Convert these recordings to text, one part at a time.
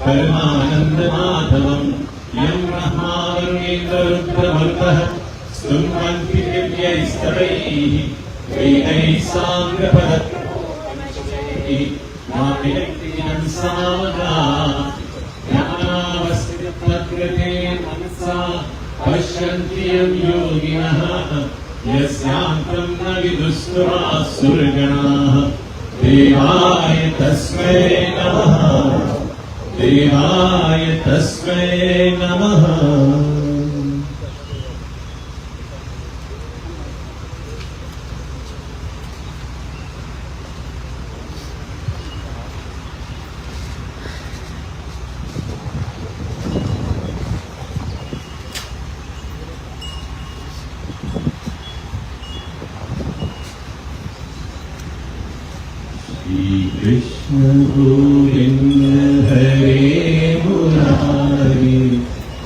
परमानंद माधवम यम ब्रह्मावरुणेन्द्ररुद्रमरुतः स्तुन्वन्ति दिव्यैस्तवैः वेदैः साङ्गपदत्वैः मामिरक्तिनं सामगा ज्ञानावस्थितकृतेन मनसा पश्यन्ति यं योगिनः यस्यान्तं न विदुस्तुरासुरगणाः देवाय तस्मै नमः देवाय तस्मै नमः। Krishna Govinda Hare Murari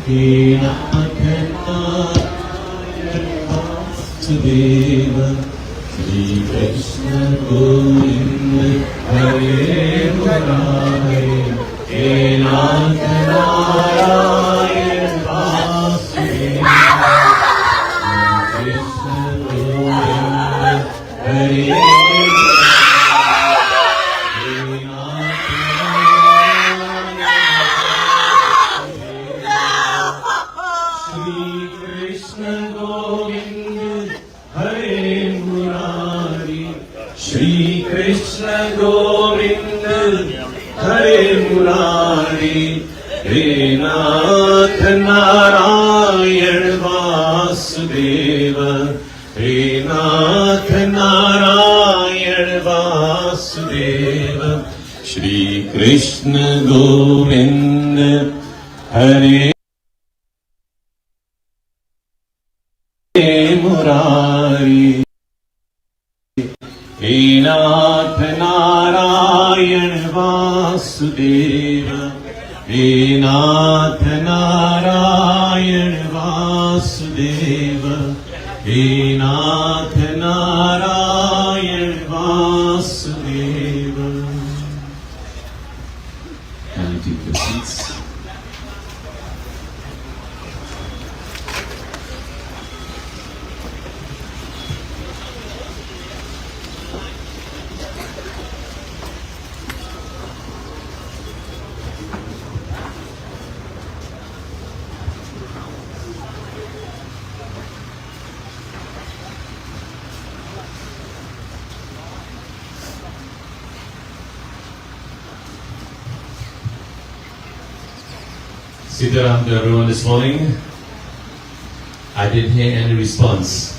He Nath Narayana Vasudeva Shri Krishna Govinda Hare Murari He Nath Narayana Vasudeva Shri Krishna Govinda Hare He Nath Narayana Vasudeva He Nath Narayana Vasudeva Shri Krishna Govinda Hare Murari He Nath Narayana Vasudeva He Nath Narayana Vasudeva He Nath Narayana Vasudeva. Can you take your seats? Sitaram to everyone this morning. I didn't hear any response.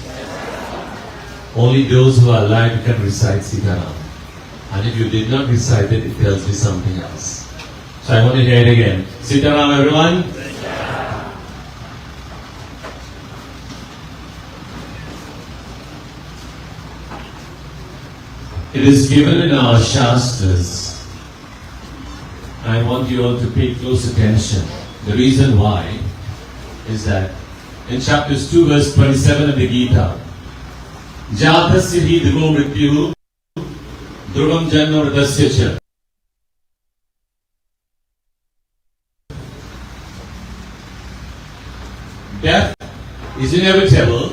Only those who are alive can recite Sitaram. And if you did not recite it, it tells me something else. So I want to hear it again. Sitaram everyone. It is given in our Shastras. I want you all to pay close attention. The reason why is that in chapters 2 verse 27 of the Gita, Jatasya hi dhruvo mrityu dhruvam janma mritasya cha. Death is inevitable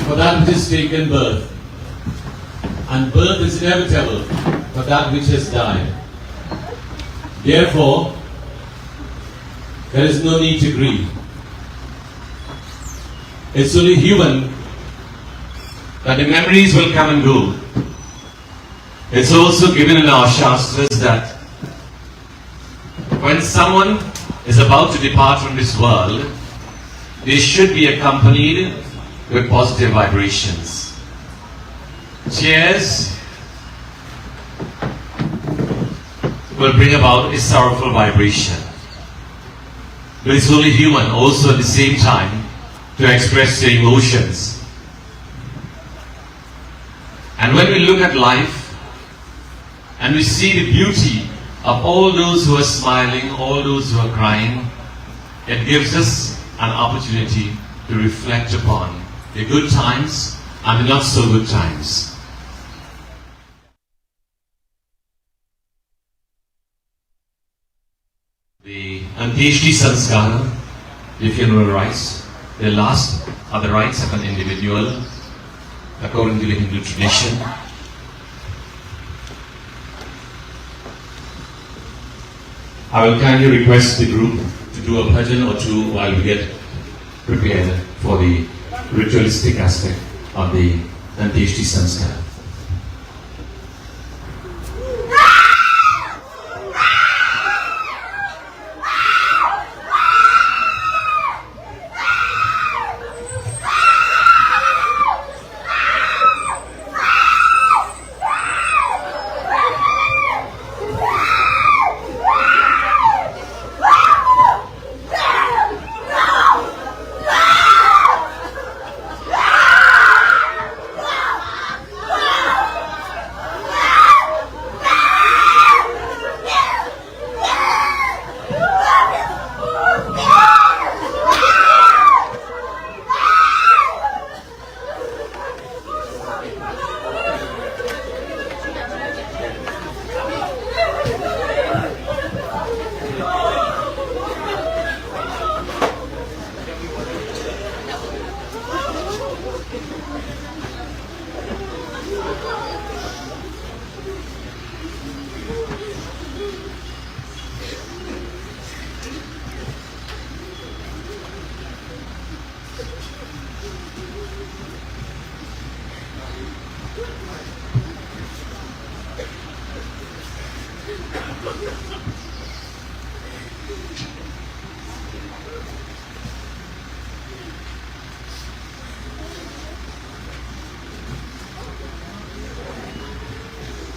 for that which has taken birth, and birth is inevitable for that which has died. Therefore, there is no need to grieve. It's only human that the memories will come and go. It's also given in our Shastras that when someone is about to depart from this world, they should be accompanied with positive vibrations. Tears will bring about a sorrowful vibration. But it's only human also at the same time to express their emotions. And when we look at life and we see the beauty of all those who are smiling, all those who are crying, it gives us an opportunity to reflect upon the good times and the not so good times. The Antyeshti Sanskara, the funeral rites, the last are the rites of an individual according to the Hindu tradition. I will kindly request the group to do a bhajan or two while we get prepared for the ritualistic aspect of the Antyeshti Sanskara.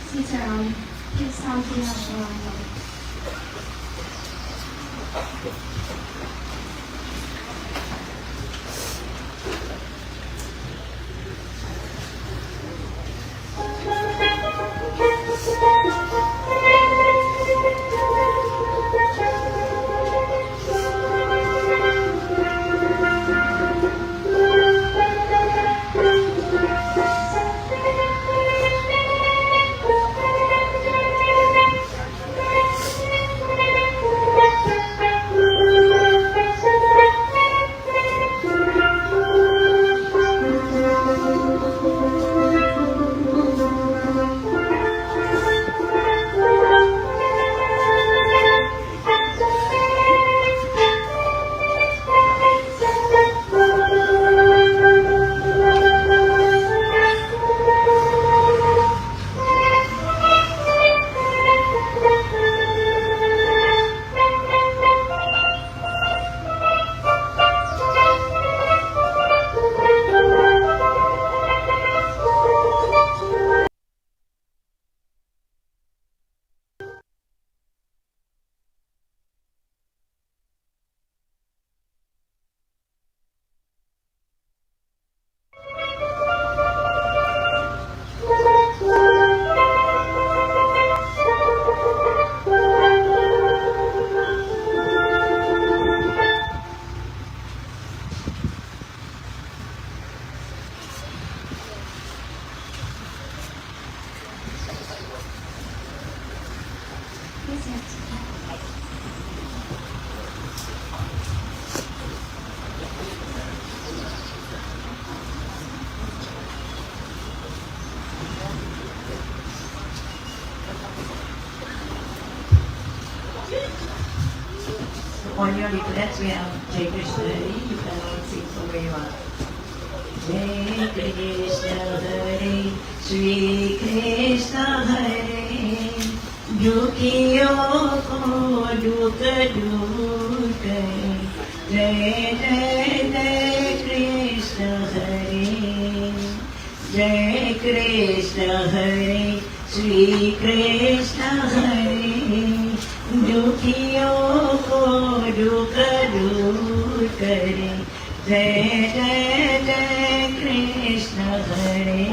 Sit down. Get something else around. On your leaflets, we have Jai Krishna Hari. You can all sing from where you are. Jai Krishna Hari, Sri Krishna Hari, Dukhiyon ko dukh dur kare. Jai Jai Jai Krishna Hari, Jai Krishna Hari, Sri Krishna Hari, Dukhiyon ko dukh dur kare. Jai Jai Jai Krishna Hari.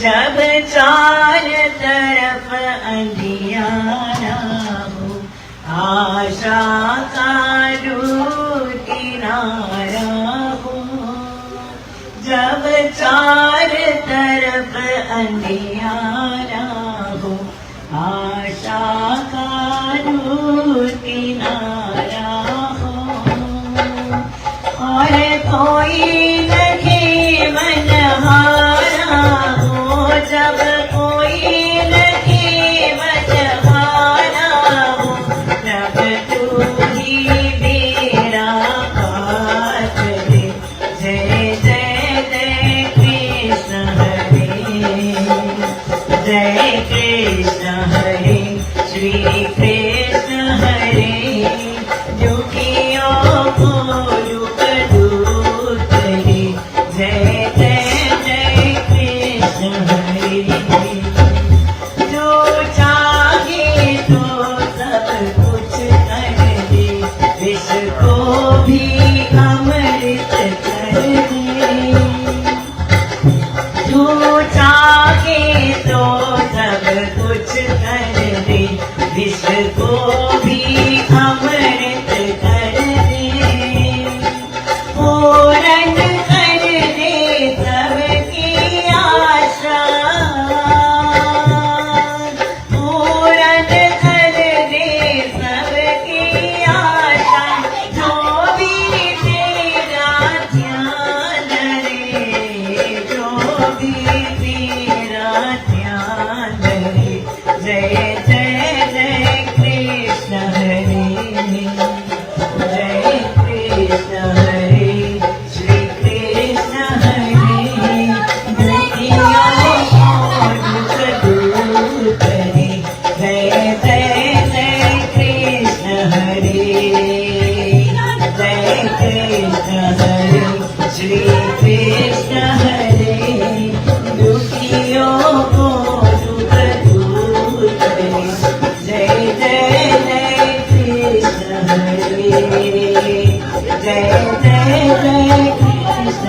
जब चार तरफ अंधियारा हो, आशा का दूर किनारा हो। जब चार तरफ अंधियारा हो, आशा का दूर किनारा हो और कोई नहीं मनहारा हो जब कोई नहीं मनहारा हो तब तू ही मेरा पास दे जय जय जय कृष्ण हरे जय कृष्ण हरे श्री कृष्ण हरे दुखियों को दुख दूर करे जय जय जय कृष्ण हरे जो चाहे तो सब कुछ कर दे विष को भी अमृत कर दे जो चाहे तो सब कुछ कर दे विष को भी अमृत कर दे पूर्ण कर दे सबकी आशा पूर्ण कर दे सबकी आशा जो भी तेरा ध्यान रे जो भी तेरा ध्यान रे जय जय जय कृष्ण हरे जय कृष्ण हरे श्री कृष्ण हरे दुखियों को दुख दूर करे जय जय जय कृष्ण हरे जय कृष्ण हरे श्री कृष्ण हरे दुखियों को दुख दूर करे जय जय जय कृष्ण हरे जय जय जय कृष्ण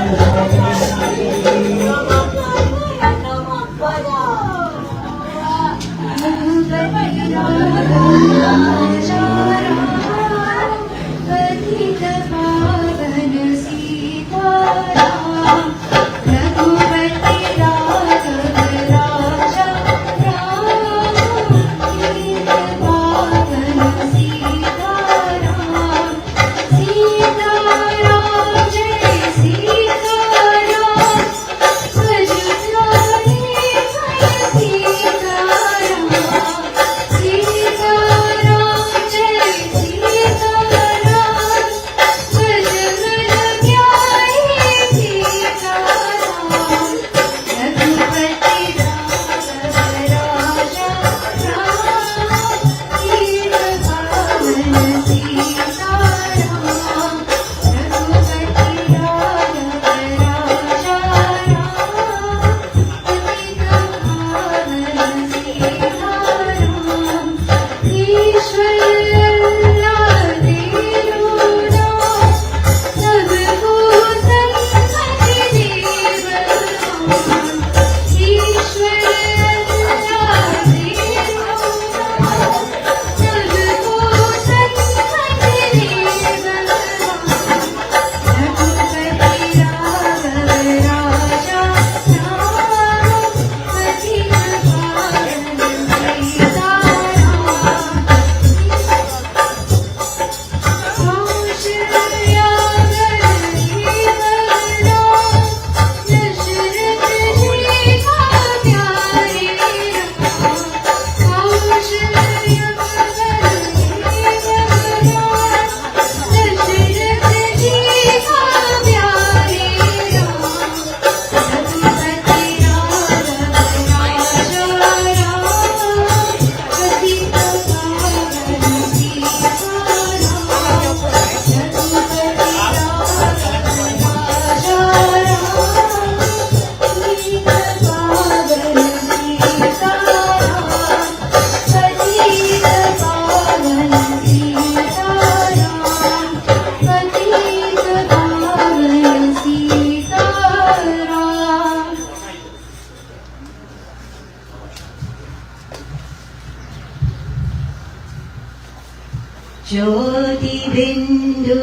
ज्योति बिंदु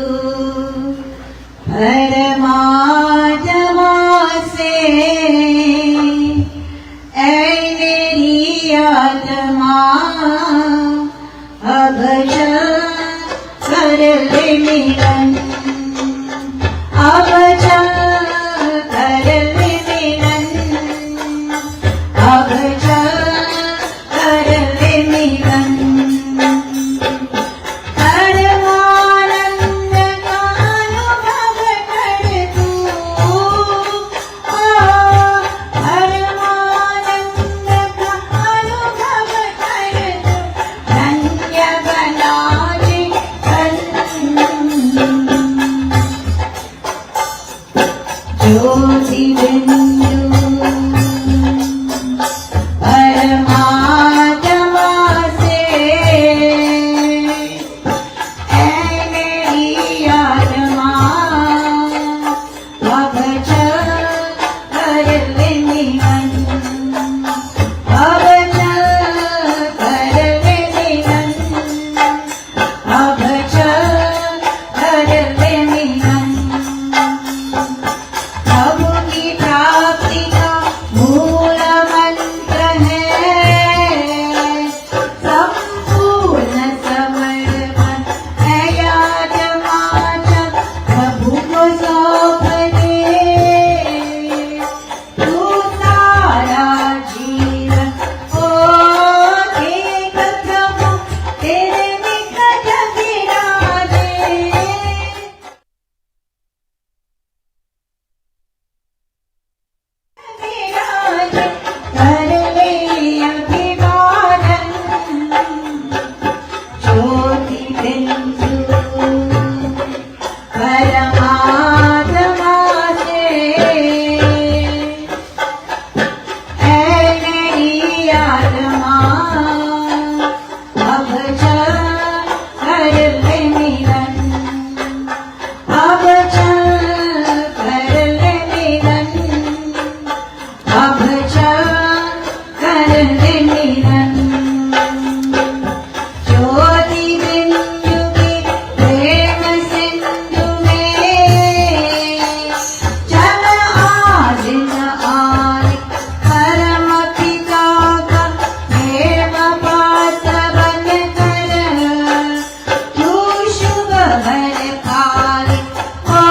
परमात्मा से ऐ मेरी आत्मा अब चल कर ले मिलन, अब चल कर ले मिलन, अब चल कर ले मिलन। परमानंद का अनुभव कर तू, परमानंद का अनुभव कर तू, धन्य बना जीवन। ज्योति बिंदु परमात्मा से ऐ मेरी आत्मा, अब चल कर ले मिलन, अब चल कर ले मिलन, अब चल कर ले मिलन। प्रभु की प्राप्ति का मूल मंत्र है संपूर्ण समर्पण, है आत्मा जब प्रभु को सौंप दे, तू सारा जीवन हो एक प्रभु तेरे निकट विराजे। विराज कर ले अभिवादन, ज्योति बिंदु परमात्मा से ऐ मेरी आत्मा, अब चल कर ले मिलन, अब चल कर ले मिलन, अब चल कर ले मिलन। ज्योति बिंदु की प्रेम सिंधु में चल आज न आए, परम पिता का प्रेम पात्र बन कर, तू शुभ भर खाए। ओ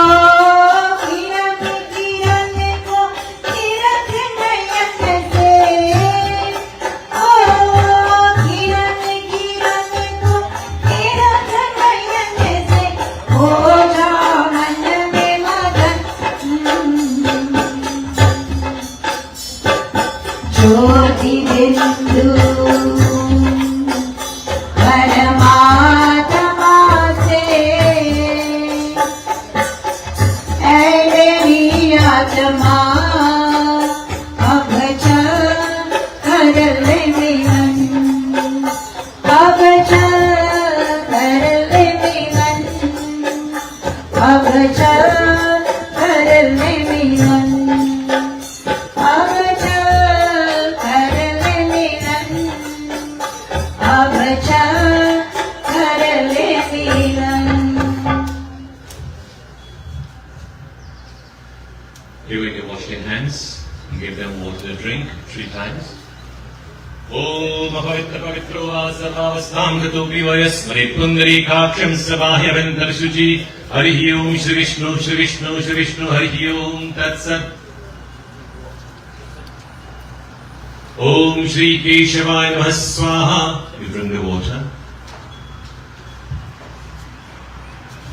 किरण किरण को तीरथ नयन से, ओ किरण किरण को तीरथ नयन से, हो जा मन में मगन। ज्योति बिंदु परमात्मा से ऐ मेरी आत्मा, अब चल कर ले मिलन, अब चल कर ले मिलन, अब चल कर ले मिलन, अब चल कर ले मिलन, अब चल कर ले मिलन। Here we can wash their hands and give them water to drink 3 times. Om Pavitra Pavitro Vasavavastam Gatopi Vayasmari Pundarikaaksham Sabahyavantar Shuji Harihi Om Shri Vishnu Shri Vishnu Shri Vishnu Harihi Om Tat Sat. Om Shri Keshavaya Namah Swaha. You drink the water.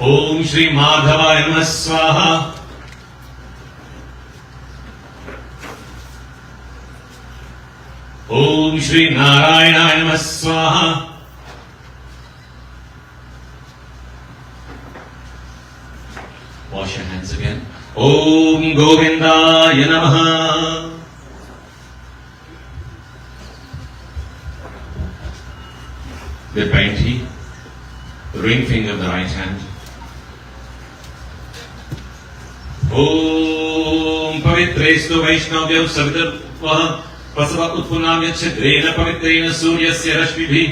Om Shri Madhavaya Namah Swaha. Om Shri Narayana Namah Swaha. Wash your hands again. Om Govindaya Namaha. The dainty, the ring finger of the right hand. Om Pavitrestu Vaishnavyav Savitarvah Pasava Utpunamya Chidrena Pavitrena Suryasya Rashmibhi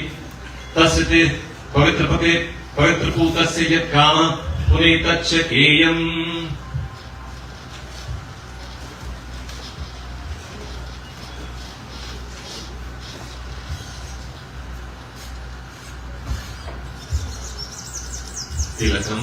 Tasite Pavitrapate Pavitraputasya Yat Kama Punetacha Keyam. Tilakam.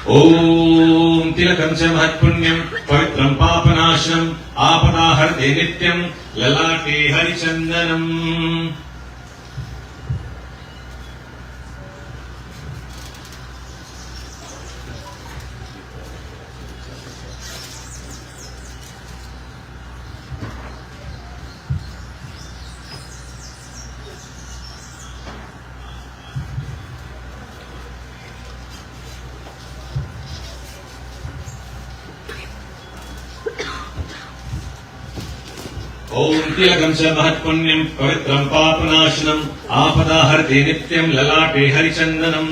Om Tilakam cha Mahatpunyam Pavitram Papanasham Apadaharte Nityam Lalate Harichandanam. Om Tilakam cha Mahatpunyam Pavitram Papanashanam Apadaharte Nityam Lalate Harichandanam.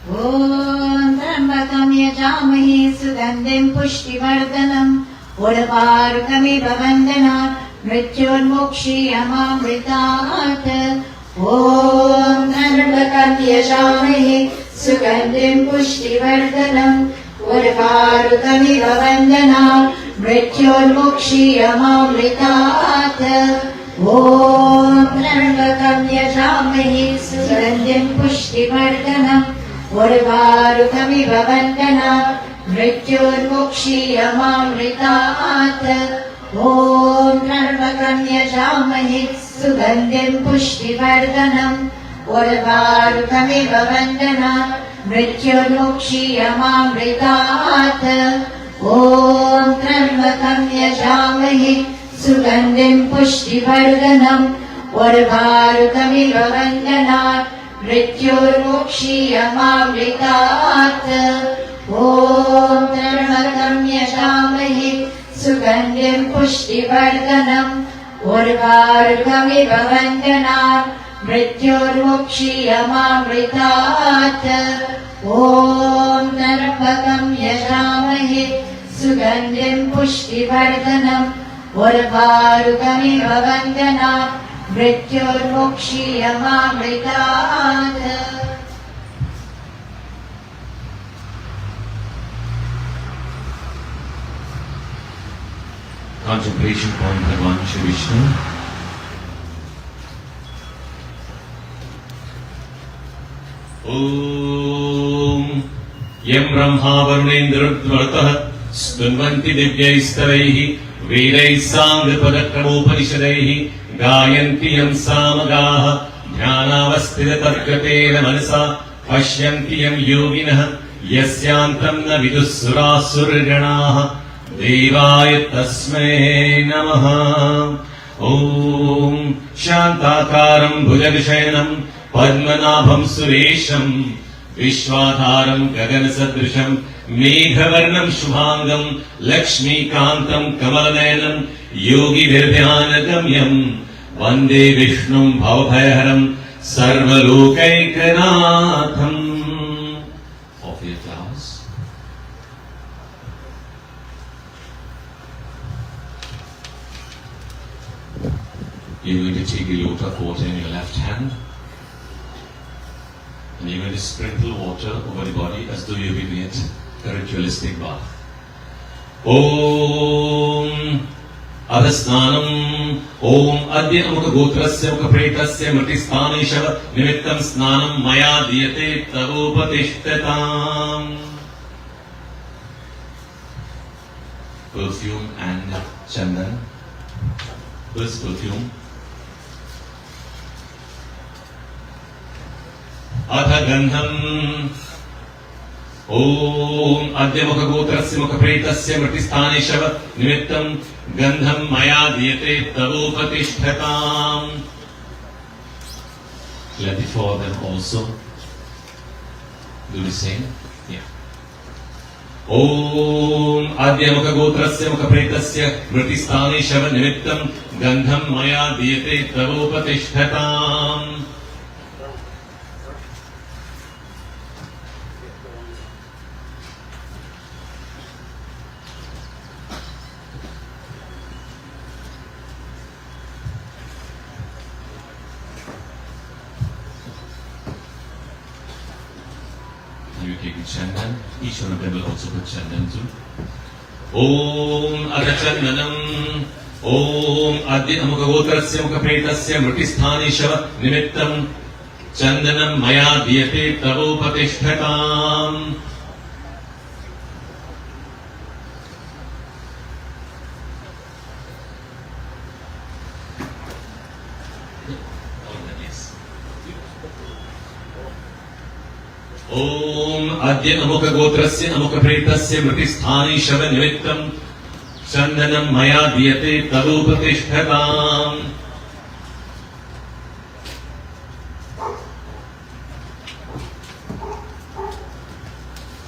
Om Trambakam Yajamahe Sugandhim Pushtivardanam Urvarukamiva Vandanat Mrityurmokshiyamamritat. Om Trambakam Yajamahe Sugandhim Pushtivardanam Urvarukamiva Vandanat Mrityurmokshiyamamritat. Om Trambakam Yajamahe Sugandhim Pushtivardanam Urvarukamiva Vandanat Mrityurmokshiyamamritat. Om Trambakam Yajamahe Sugandhim Pushtivardanam Urvarukamiva Vandanat Mrityurmokshiyamamritat. Om Trambakam Yajamahe Sugandhim Pushtivardanam Urvarukamiva Vandanat Mrityurmokshiyamamritat. Om Trambakam Yajamahe Sugandhim Pushtivardanam Urvarukamiva Vandanat Mrityurmokshiyamamritat. Om Trambakam Yajamahe Sugandhim Pushtivardanam Urvarukamiva Vandanat Mrityurmokshiyamamritat. Contemplation point Bhagavan Shri Vishnu. Om Yam Brahma Varunendrudvartah Stunvanti Divyaistavaihi Vedai Sangapadakramopanisadaihi Gayanti Yam Samagaha Dhyanavastita Tarkatena Manasa Pashyanti Yam Yoginah Yasyantam Na Vidusurasurganaha Devaya Tasmai Namaha. Om Shantakaram Bhujagashayanam Padmanabham Suresham Vishwadharam Gaganasadrisham Meghavarnam Shubhangam Lakshmi Kantam Kamalayanam Yogi Virdhyanagamyam Vande Vishnum Bhavabhayaharam Sarvalokaikanaatham. Offer your flowers. You're going to take a lot of water in your left hand. And you're going to sprinkle water over the body as though you're giving it a ritualistic bath. Om Adhasnanam Om Adya Amukha Gotrasya Mukha Pretasya Mritisthana Nimittam Snanam Maya Diyate Tavopatishtatam. Perfume and chandan. First perfume. Atha Gandham Om Adyamukagotrasya Mukapretasya Mritisthane Shava Nimittam Gandham Maya Diyate Tavopatishtatam. Let the four of them also do the same. Yeah. Om Adyamukagotrasya Mukapretasya Mritisthane Shava Nimittam Gandham Maya Diyate Tavopatishtatam. You take the chandan. Each one of them will also put chandan too. Om Adachandanam. Om Adya Amukagotrasya Mukapretasya Mritisthane Shava Nimittam Chandanam Maya Diyate Tavopatishtatam. Om Adya Amukagotrasya Amukapretasya Mritisthane Shava Nimittam Chandanam Maya Diyate Tavopatishtatam.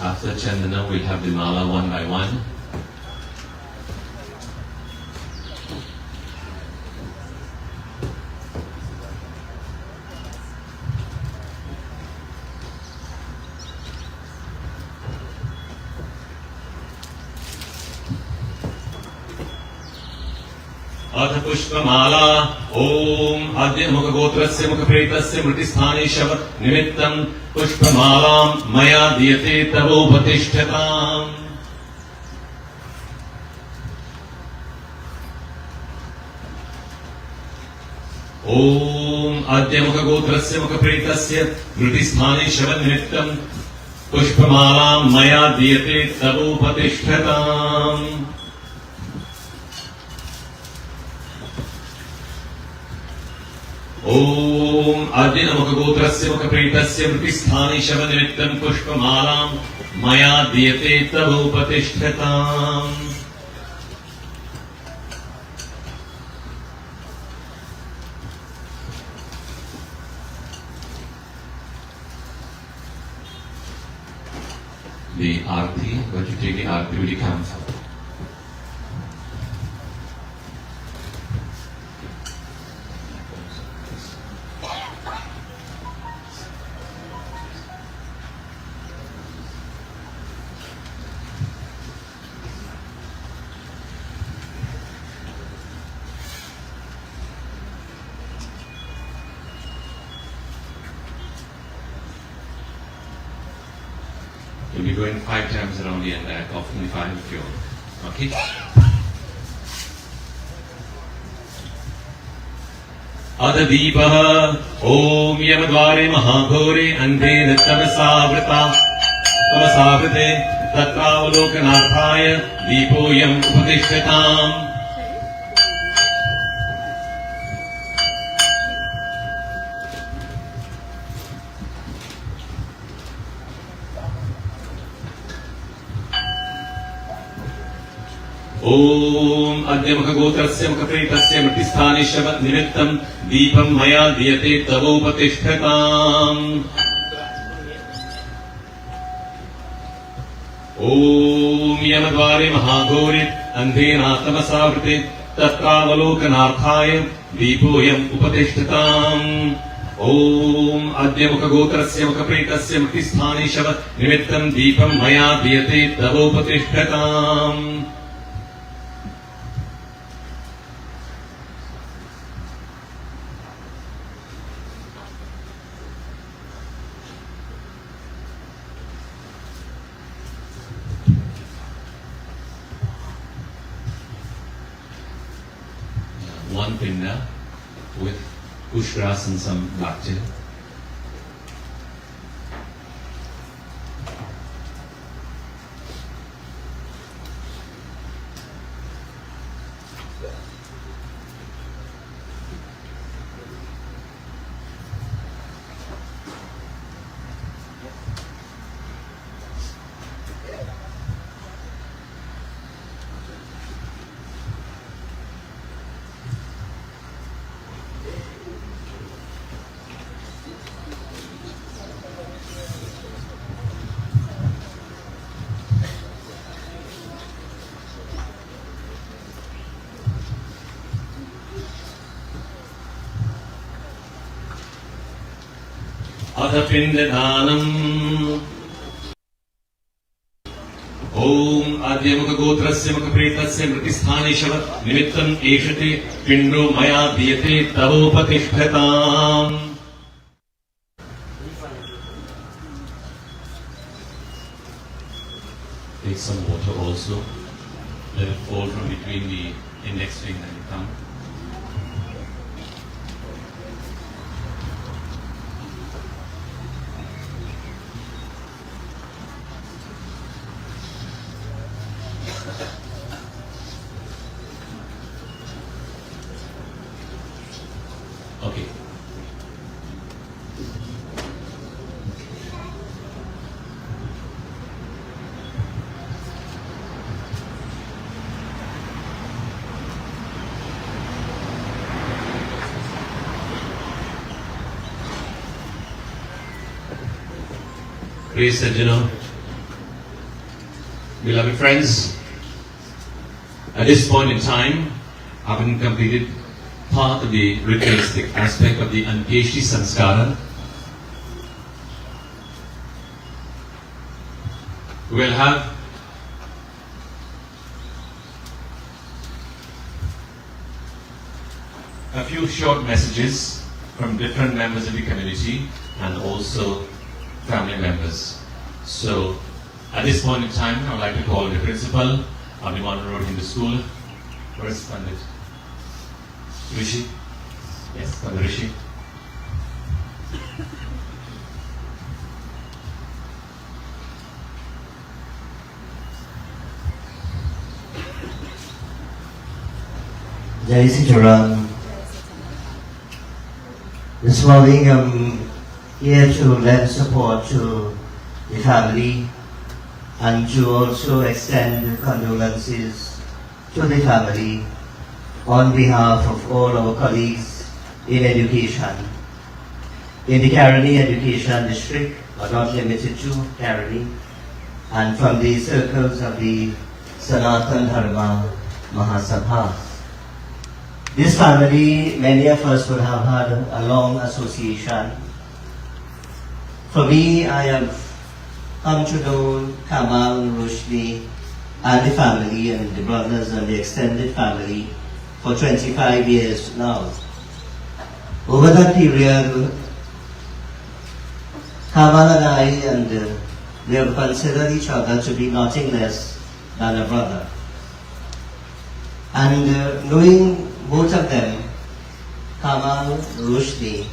After Chandanam, we'll have the mala one by one. Atha Pushpamala. Om Adya Mukagotrasya Mukapretasya Mritisthane Shava Nimittam Pushpamalam Maya Diyate Tavopatishtatam. Om Adya Mukagotrasya Mukapretasya Mritisthane Shava Nimittam Pushpamalam Maya Diyate Tavopatishtatam. Om Adya Mukagotrasya Mukapretasya Mritisthane Shava Nimittam Pushpamalam Maya Diyate Tavopatishtatam. The Aarti, when you take the Aarti, will you come? You'll be going 5 times around the and back, often 5 if you want. Okay? Adadipaha Om Yamadvare Mahagore Ande Tamasavrite Tatravalokanarthaya Deepoyam Upadishtatam. Om Adya Mukagotrasya Mukapretasya Mritisthane Shava Nimittam Deepam Maya Diyate Tavopatishtatam. Om Yamadvare Mahagore Andhena Tamasavrite Tatravalokanarthaya Deepoyam Upadishtatam. Om Adya Mukagotrasya Mukapretasya Mritisthane Shava Nimittam Deepam Maya Diyate Tavopatishtatam. One pinda with pushgrass and some black gel. Adapindadanam. Om Adyamaka Gotrasya Makapretasya Mritisthane Nimittam Eshate Pindro Maya Diyate Tavopatishtatam. Take some water also. Let it fall from between the index finger and the thumb. Okay. Praise Sajjana. Beloved friends, at this point in time, having completed part of the ritualistic aspect of the Antyeshti Sanskara, we will have a few short messages from different members of the community and also family members. So, at this point in time, I would like to call the principal of the Waterloo Road Hindu School, First Pandit Rishi. Yes, Pandit Rishi. Jai Sri Charan. This morning I'm here to lend support to the family and to also extend condolences to the family on behalf of all our colleagues in education, in the Karani Education District, but not limited to Karani, and from the circles of the Sanatan Dharma Mahasabha. This family, many of us would have had a long association. For me, I have come to know Kamal, Roshni, and the family, and the brothers and the extended family for 25 years now. Over that period, Kamal and I, we have considered each other to be nothing less than a brother. And knowing both of them, Kamal, Roshni,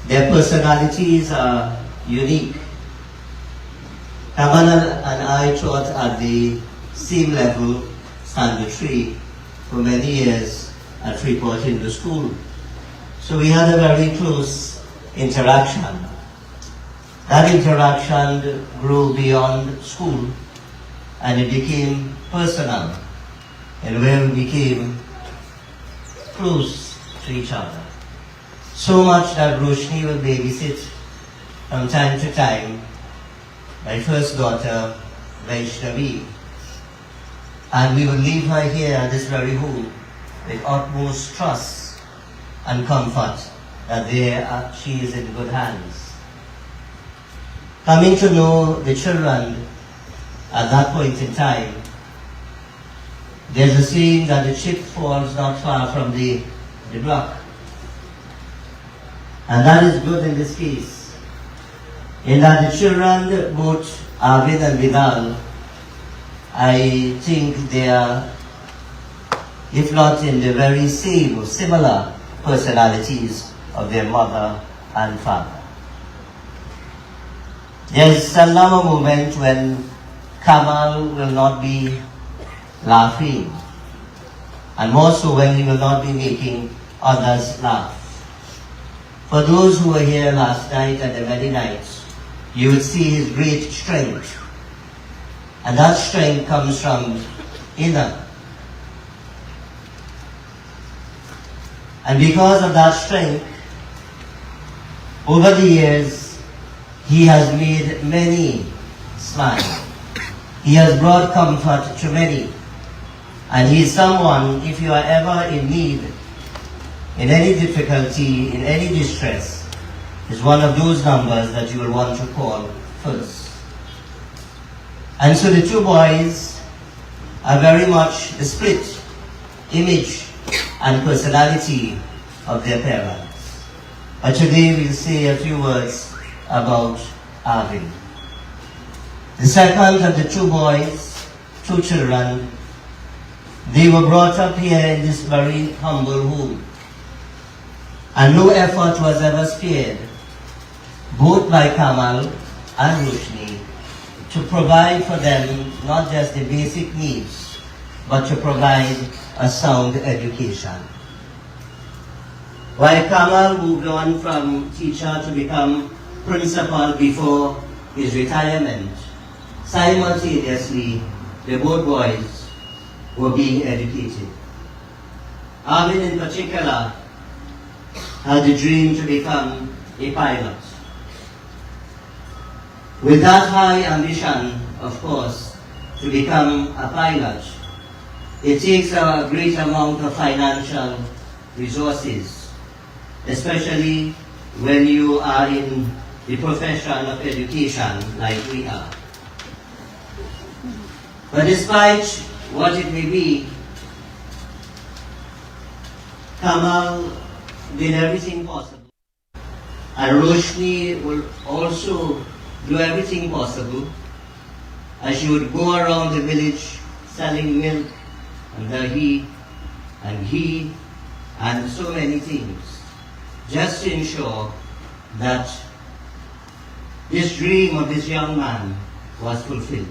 their personalities are unique. Kamal and I taught at the same level, Standard 3, for many years at Freeport Hindu School. So we had a very close interaction. That interaction grew beyond school and it became personal, and where we became close to each other. So much that Roshni will babysit from time to time my first daughter, Vaishnavi, and we will leave her here at this very home with utmost trust and comfort that she is in good hands. Coming to know the children at that point in time, there's a saying that the chip falls not far from the block. And that is good in this case. In that the children, both Arvin and Vidal, I think they are, if not in the very same or similar personalities of their mother and father. There's seldom a moment when Kamal will not be laughing, and more so when he will not be making others laugh. For those who were here last night and the many nights, you would see his great strength. And that strength comes from inner. And because of that strength, over the years, he has made many smile. He has brought comfort to many. And he is someone, if you are ever in need, in any difficulty, in any distress, is one of those numbers that you will want to call first. And so the two boys are very much the split image and personality of their parents. But today we'll say a few words about Arvin. The second of the two boys, two children, they were brought up here in this very humble home. And no effort was ever spared, both by Kamal and Roshni, to provide for them not just the basic needs, but to provide a sound education. While Kamal moved on from teacher to become principal before his retirement, simultaneously the both boys were being educated. Arvin in particular had the dream to become a pilot. With that high ambition, of course, to become a pilot, it takes a great amount of financial resources, especially when you are in the profession of education like we are. But despite what it may be, Kamal did everything possible. And Roshni will also do everything possible, as she would go around the village selling milk and dahi and ghee and so many things, just to ensure that this dream of this young man was fulfilled.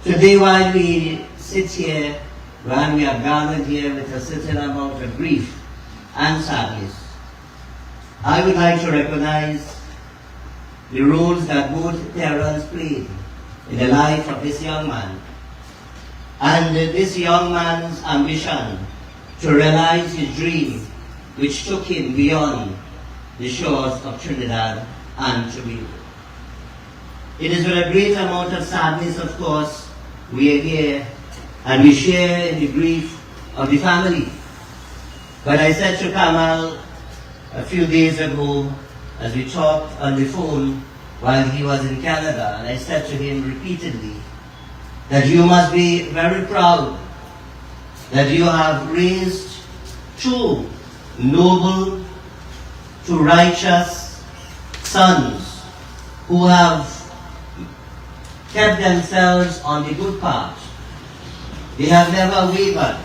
Today, while we sit here, when we are gathered here with a certain amount of grief and sadness, I would like to recognize the roles that both parents played in the life of this young man, and this young man's ambition to realize his dream, which took him beyond the shores of Trinidad and Tobago. It is with a great amount of sadness, of course, we are here and we share in the grief of the family. But I said to Kamal a few days ago, as we talked on the phone while he was in Canada, and I said to him repeatedly that you must be very proud that you have raised two noble, two righteous sons who have kept themselves on the good path. They have never wavered.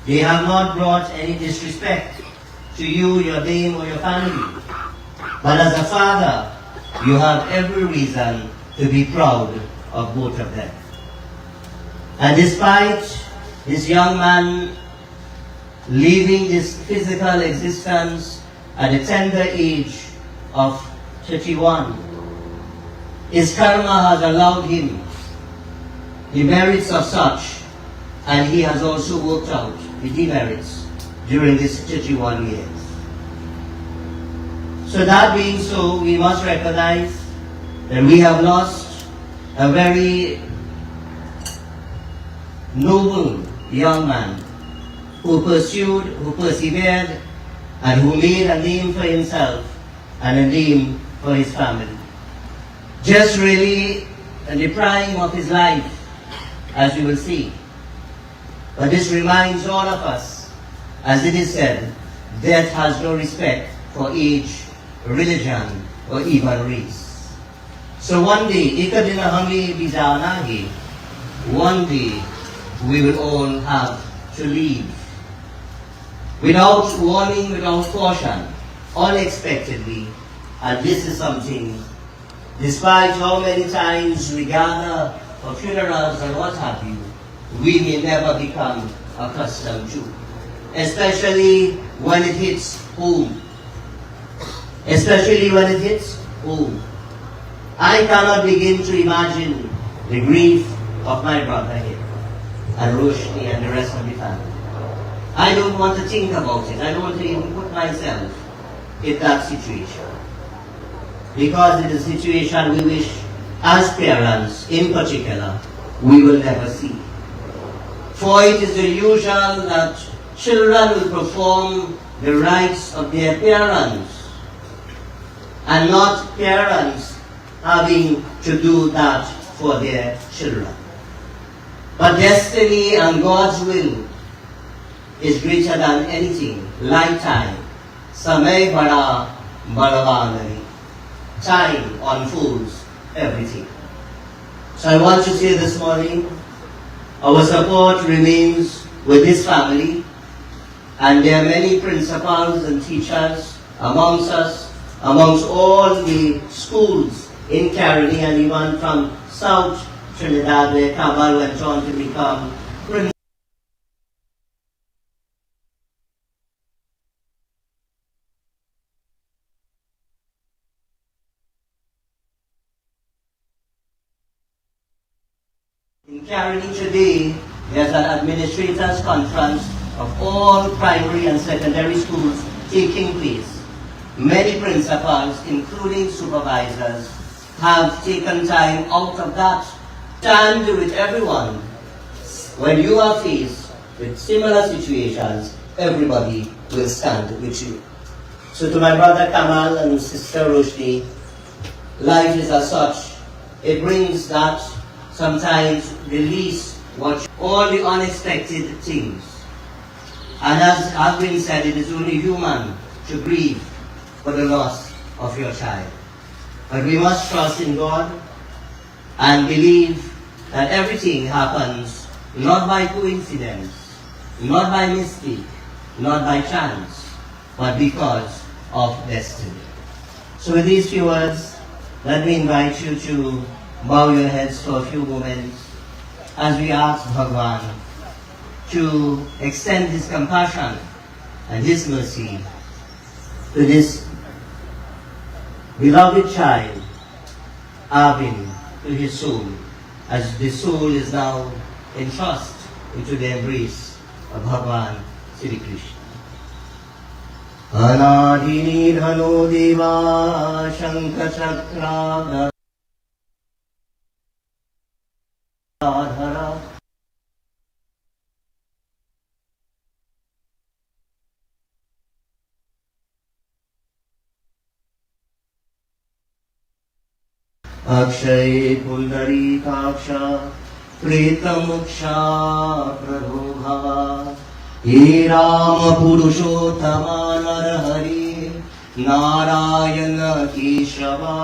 They have not brought any disrespect to you, your name, or your family. But as a father, you have every reason to be proud of both of them. And despite this young man leaving this physical existence at the tender age of 31, his karma has allowed him the merits of such, and he has also worked out the demerits during these 31 years. So that being so, we must recognize that we have lost a very noble young man who pursued, who persevered, and who made a name for himself and a name for his family. Just really in the prime of his life, as you will see. But this reminds all of us, as it is said, death has no respect for age, religion, or even race. So one day, one day we will all have to leave. Without warning, without caution, unexpectedly, and this is something, despite how many times we gather for funerals and what have you, we may never become accustomed to, especially when it hits home. Especially when it hits home. I cannot begin to imagine the grief of my brother here, and Roshni and the rest of the family. I don't want to think about it. I don't want to even put myself in that situation. Because it is a situation we wish, as parents in particular, we will never see. For it is the usual that children will perform the rites of their parents. and not parents having to do that for their children. But destiny and God's will is greater than anything. Lifetime, samay bada balavanari. Time unfolds everything. So I want to say this morning, our support remains with this family, and there are many principals and teachers amongst us, amongst all the schools in Caroni and even from South Trinidad, where Kamal went on to become principal. In Caroni today, there's an administrators conference of all primary and secondary schools taking place. Many principals, including supervisors, have taken time out of that. Stand with everyone. When you are faced with similar situations, everybody will stand with you. So to my brother Kamal and sister Roshni, life is as such. It brings that sometimes release what all the unexpected things. And as has been said, it is only human to grieve for the loss of your child. But we must trust in God and believe that everything happens not by coincidence, not by mistake, not by chance, but because of destiny. So with these few words, let me invite you to bow your heads for a few moments as we ask Bhagwan to extend His compassion and His mercy to this beloved child, Arvin, to his soul, as the soul is now entrusted into the embrace of Bhagwan Sri Krishna. Anadini dhano deva shankha chakra dhara Akshay Pundari Kaksha Preta Moksha Prabhu Bhava He Rama Purushottama Narahari Narayana Keshava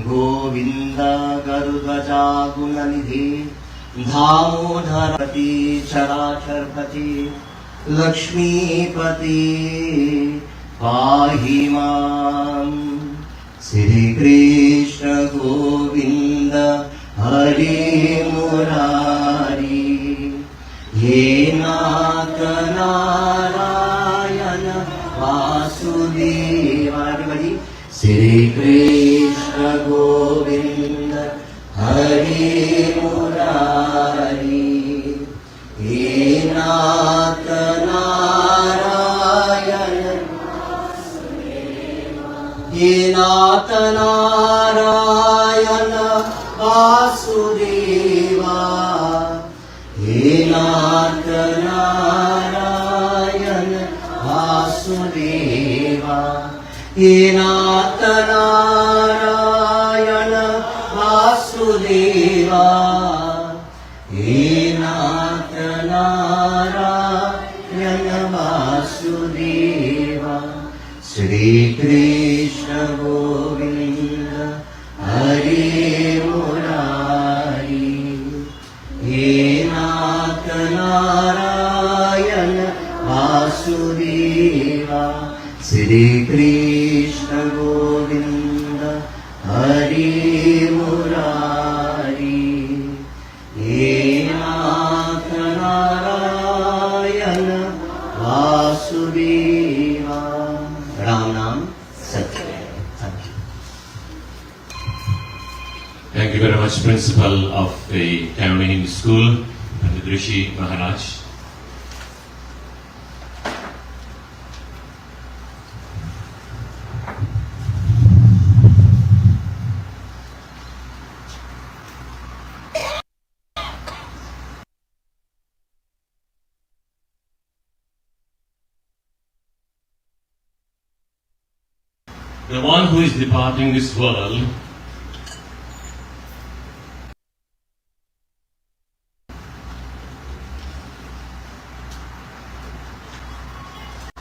Govinda Garudvaja Gunanidhi Dhamodharapati Characharpati Lakshmi Pati Pahimam Sri Krishna Govinda Hari Murari Ye Nata Narayana Vasudeva. Everybody, Sri Krishna Govinda Hari Murari Ye Nata Narayana Ye Nata Narayana Vasudeva Ye Nata Narayana Vasudeva Ye Nata Narayana Vasudeva Ye Nata Narayana Vasudeva Sri Krishna Govinda Hari Murari Ye Nata Narayana Vasudeva Sri Krishna Govinda Hari Murari Ye Nata Narayana Vasudeva. Ram Nam Satya. Thank you. Thank you very much, Principal of the Caroni School and the Rishi Maharaj. the one who is departing this world,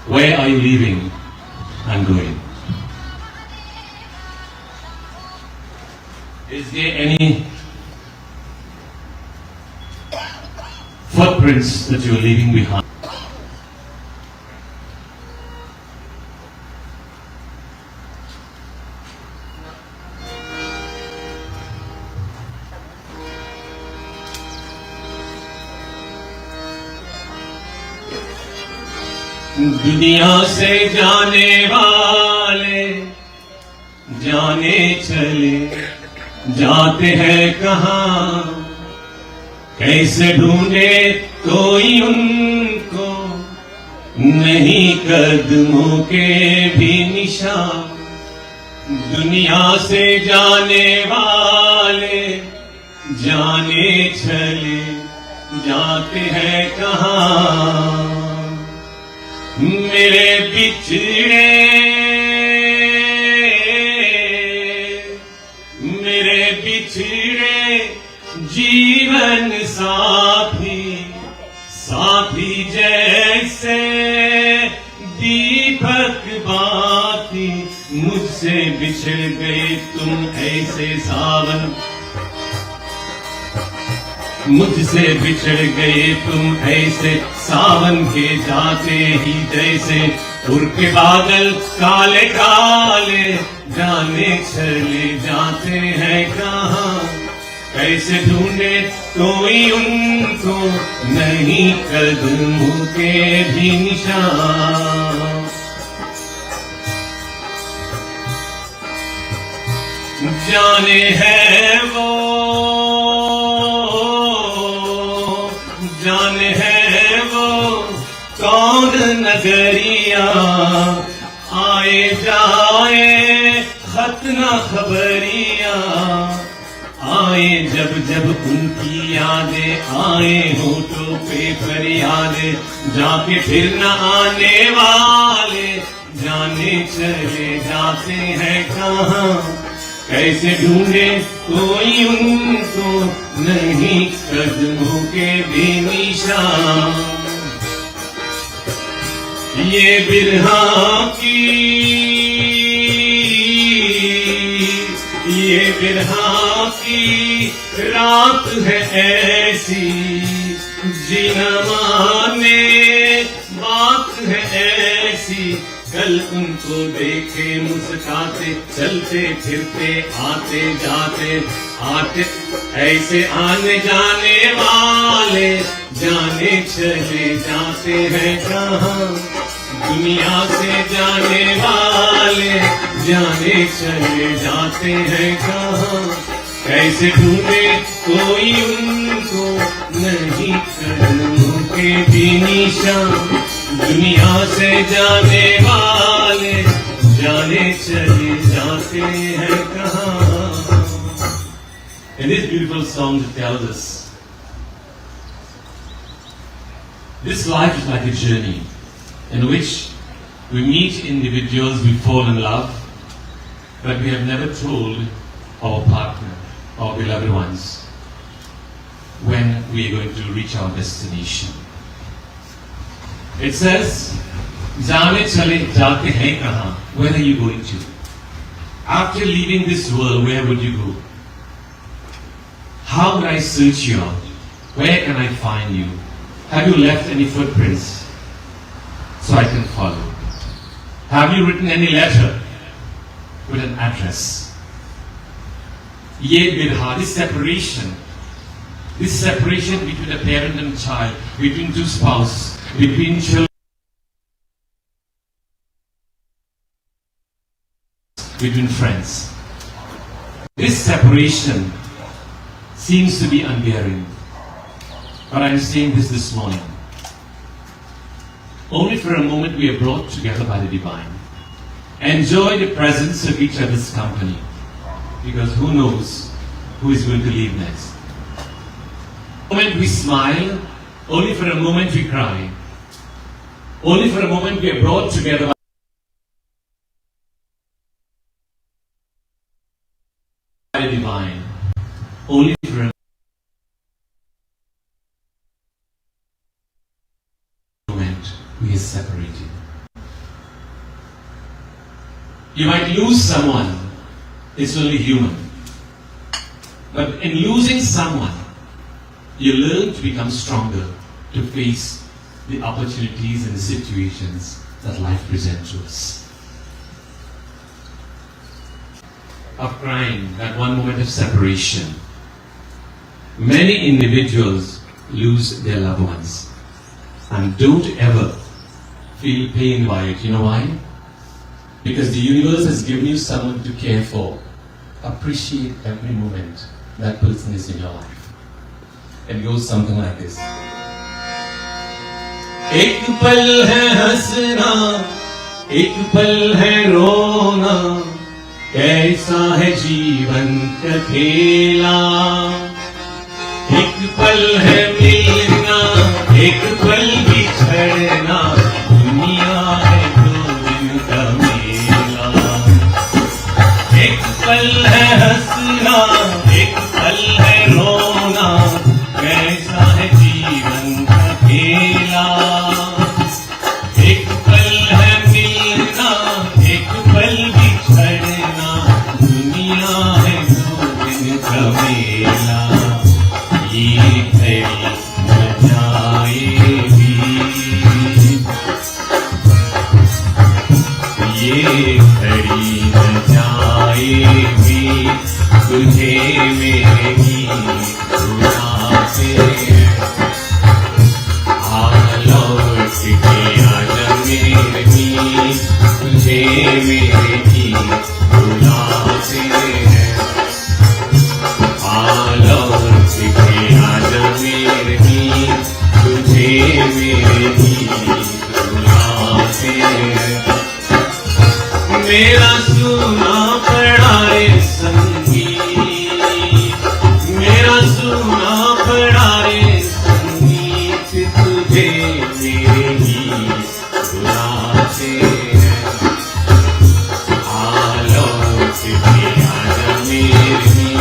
where are you leaving and going? Is there any footprints that you are leaving behind? दुनिया से जाने वाले जाने चले जाते हैं कहाँ, कैसे ढूंढे कोई उनको, नहीं कदमों के भी निशान। दुनिया से जाने वाले जाने चले जाते हैं कहाँ, मेरे बिछड़े जीवन साथी, साथी जैसे दीपक बाती, मुझसे बिछड़ गए तुम ऐसे सावन, मुझसे बिछड़ गए तुम ऐसे सावन के जाते ही जैसे, उड़ के बादल काले काले जाने चले जाते हैं कहाँ, कैसे ढूंढे कोई उनको, नहीं कदमों के भी निशान। जाने है वो, जाने है वो कौन नगरिया, आए जाए खत न खबरिया, आए जब जब उनकी यादें, आए होठों पे फरियादें, जाके फिर न आने वाले जाने चले जाते हैं कहाँ, कैसे ढूंढे कोई उनको, नहीं कदमों के भी निशान। ये बिरहा की, ये बिरहा की रात है ऐसी, जीना माने बात है ऐसी, कल उनको देखे मुस्कुराते, चलते फिरते आते जाते, आते ऐसे आने जाने वाले जाने चले जाते हैं कहाँ, दुनिया से जाने वाले जाने चले जाते हैं कहाँ, कैसे ढूंढे कोई उनको, नहीं कदमों के भी निशान। दुनिया से जाने वाले जाने चले जाते हैं कहाँ। In this beautiful song it tells us, this life is like a journey in which we meet individuals, we fall in love, but we have never told our partner, our beloved ones, when we are going to reach our destination. It says, जाने चले जाते हैं कहाँ? Where are you going to? After leaving this world, where would you go? How would I search you out? Where can I find you? Have you left any footprints so I can follow? Have you written any letter with an address? Ye birha, this separation between a parent and a child, between two spouses, between children, between friends. This separation seems to be unbearable. But I'm saying this morning. Only for a moment we are brought together by the divine. Enjoy the presence of each other's company. Because who knows who is going to leave next. For a moment we smile, only for a moment we cry. Only for a moment we are brought together only for a moment we are separated. You might lose someone, it's only human. But in losing someone, you learn to become stronger, to face the opportunities and the situations that life presents to us. Of crying, that one moment of separation. Many individuals lose their loved ones and don't ever feel pain by it. You know why? Because the universe has given you someone to care for. Appreciate every moment that person is in your life. It goes something like this. एक पल है हंसना, एक पल है रोना, कैसा है जीवन का खेला। एक पल है मिलना, एक पल बिछड़ना, दुनिया है दो दिन का मेला। एक पल है हंसना, एक पल है रोना, कैसा है जीवन का खेला। एक पल है मिलना, एक पल बिछड़ना, दुनिया है दो दिन का मेला। ये घड़ी न जाएगी, ये घड़ी न जाएगी, तुझे मेरे गीत सुनाते आ लौट के आजा मेरे गीत, तुझे मेरे गीत सुनाते हैं। आ लौट के आजा मेरे गीत, तुझे मेरे गीत सुनाते हैं। मेरा सुना पड़ा रे संगीत, मेरा सुना पड़ा रे संगीत, तुझे मेरे गीत सुनाते हैं। आ लौट के आजा मेरे गीत।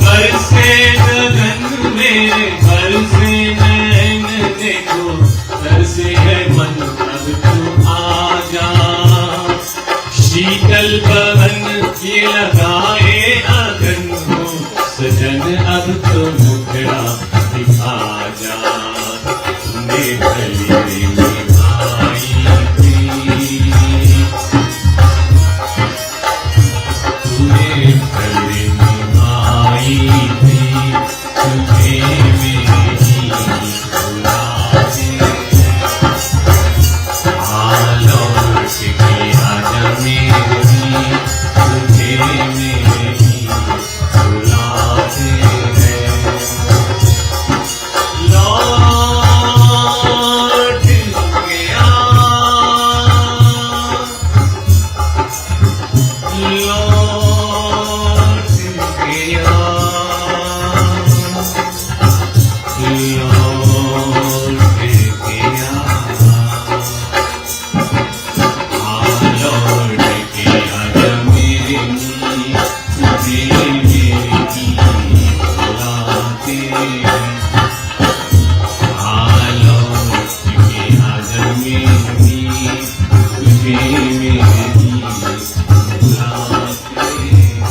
बरसे गगन में, बरसे नैन देखो, तरसे है मन अब तू आजा। शीतल पवन ये लगाए अगन हो, सजन अब तो मुखड़ा दिखा जा। तूने भली निभाई थी, तूने भली निभाई थी, तुझे मेरी गीत सुनाते हैं। आ लौट के आजा मेरे गीत, तुझे मेरे गीत सुनाते हैं। लौट गया, लौट गया, लौट गया। आ लौट के आजा मेरे गीत, तुझे मेरे गीत सुनाते हैं। आ लौट के आजा मेरे गीत, तुझे मेरे गीत सुनाते हैं।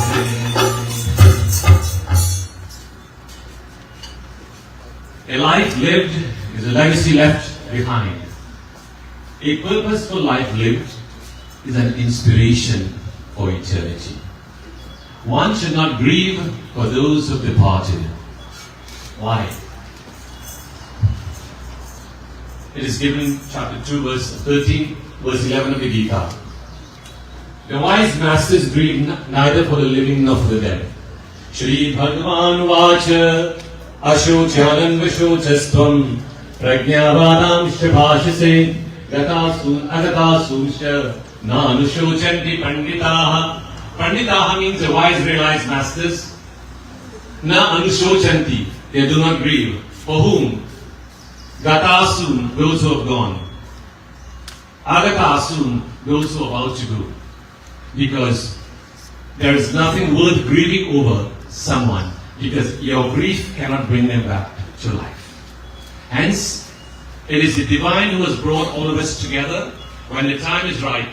A life lived is a legacy left behind. A purposeful life lived is an inspiration for eternity. One should not grieve for those who have departed. Why? It is given chapter 2 verse 13, verse 11 of the Gita. The wise masters grieve neither for the living nor for the dead. Shri Bhagavan Vacha Ashochanan Vishotastvam Prajnavadam Shabhashase Gatasun Agatasusha Nanushocanti Panditaha. Panditaha means the wise realized masters. Na Anushocanti. They do not grieve. For whom? Gata soon, those who have gone. Agata soon, those who are about to go. Because there is nothing worth grieving over someone, because your grief cannot bring them back to life. Hence, it is the divine who has brought all of us together. When the time is right,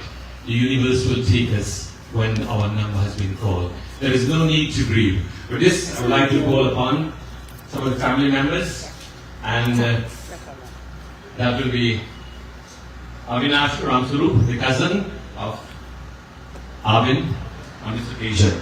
the universe will take us when our number has been called. There is no need to grieve. With this, I would like to call upon some of the family members, and that will be Avinash Ramsuru, the cousin of Arvin, on this occasion.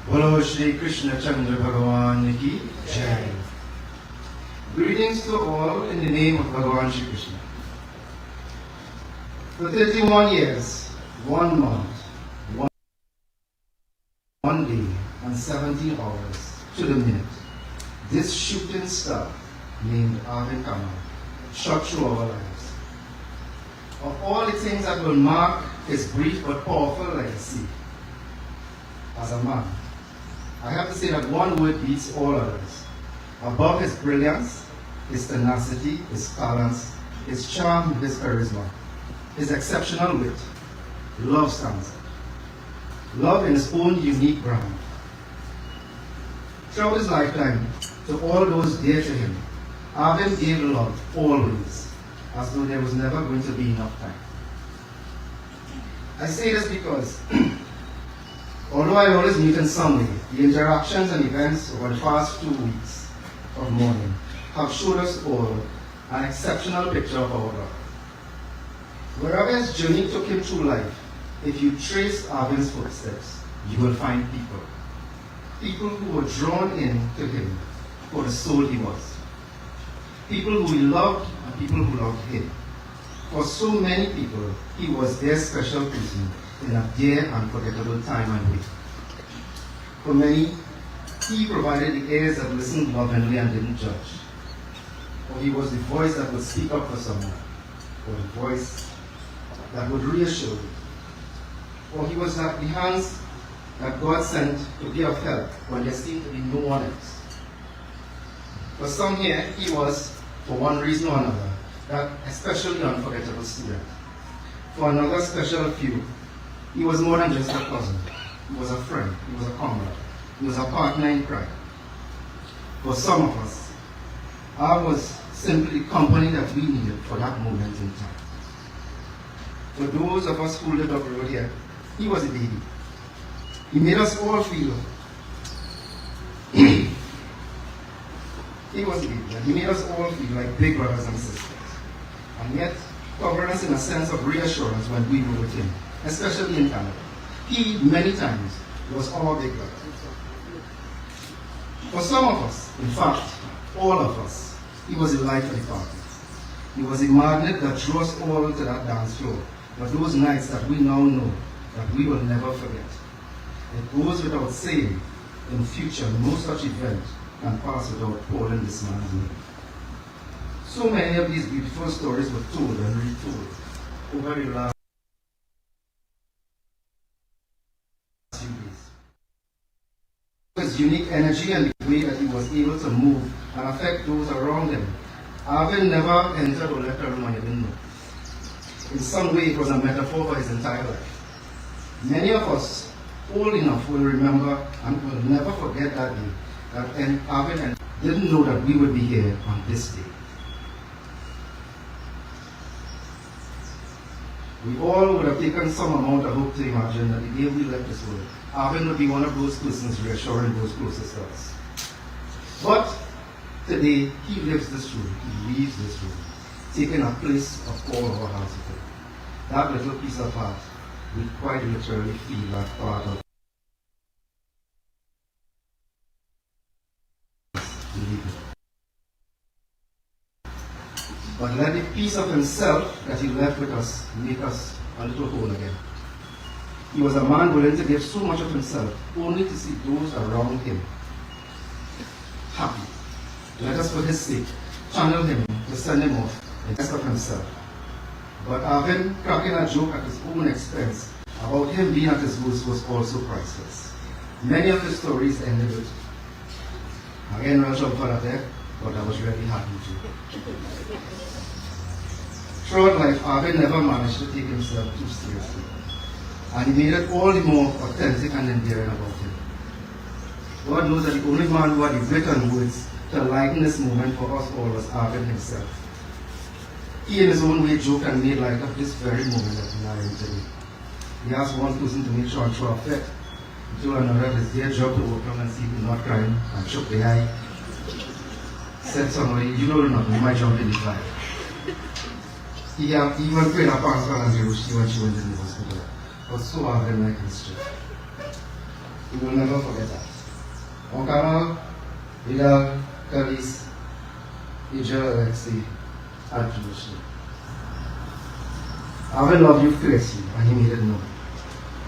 Bolo Shri Krishna Chandra Bhagavan Ki Jai. Greetings to all in the name of Bhagavan Shri Krishna. For 31 years, 1 month, 1 day, and 17 hours to the minute, this shooting star named Arvin Kamal shot through our lives. Of all the things that will mark his brief but powerful legacy as a man, I have to say that one word beats all others. Above his brilliance, his tenacity, his talents, his charm, his charisma, his exceptional wit, love stands out. Love in his own unique brand. Throughout his lifetime, to all those dear to him, Arvin gave love always, as though there was never going to be enough time. I say this because although I always meet in some way, the interactions and events over the past 2 weeks of mourning have showed us all an exceptional picture of our God. Wherever his journey took him through life, if you trace Arvin's footsteps, you will find people. People who were drawn in to him for the soul he was. People who he loved and people who loved him. For so many people, he was their special person in a dear and unforgettable time and way. For many, he provided the ears that listened lovingly and didn't judge. Or he was the voice that would speak up for someone, or the voice that would reassure you. Or he was the hands that God sent to be of help when there seemed to be no one else. For some here, he was, for one reason or another, that especially unforgettable student. For another special few, he was more than just a cousin. He was a friend. He was a comrade. He was a partner in crime. For some of us, I was simply the company that we needed for that moment in time. For those of us who lived up the road here, he was a baby. He made us all feel. He was a baby, and he made us all feel like big brothers and sisters. And yet, covered us in a sense of reassurance when we were with him, especially in Canada. He, many times, was our big brother. For some of us, in fact, all of us, he was the light of the party. He was a magnet that drew us all to that dance floor. But those nights that we now know that we will never forget. It goes without saying, in future, no such event can pass without calling this man's name. So many of these beautiful stories were told and retold over the last few days. His unique energy and the way that he was able to move and affect those around him. Arvin never entered or left a room and he didn't know. In some way, it was a metaphor for his entire life. Many of us, old enough, will remember and will never forget that day that Arvin didn't know that we would be here on this day. We all would have taken some amount of hope to imagine that the day we left this world, Arvin would be one of those persons reassuring those closest to us. But today, he lives this room, he leaves this room, taking a place of all our hearts with him. That little piece of heart, we quite literally feel that part of leaving. But let the peace of himself that he left with us make us a little whole again. He was a man willing to give so much of himself, only to see those around him happy. Let us, for his sake, channel him to send him off in the best of himself. But Arvin cracking a joke at his own expense about him being at his worst was also priceless. Many of his stories ended with, again, well job for that there, but I was really happy too. Throughout life, Arvin never managed to take himself too seriously, and he made it all the more authentic and endearing about him. God knows that the only man who had the wit and words to lighten this moment for us all was Arvin himself. He in his own way joked and made light of this very moment that we are in today. He asked one person to make sure and throw a fit. He told another his dear job to overcome and see him not crying and shook the eye. Said somebody, you know nothing, you might jump in the fire. He even prayed her parents and Jerusalem when she went in the hospital. It was so Arvin like history. We will never forget that. Kamal, Vidal, Kalis, Ijel, Alexi, and Jerusalem. Arvin loved you fiercely, and he made it known.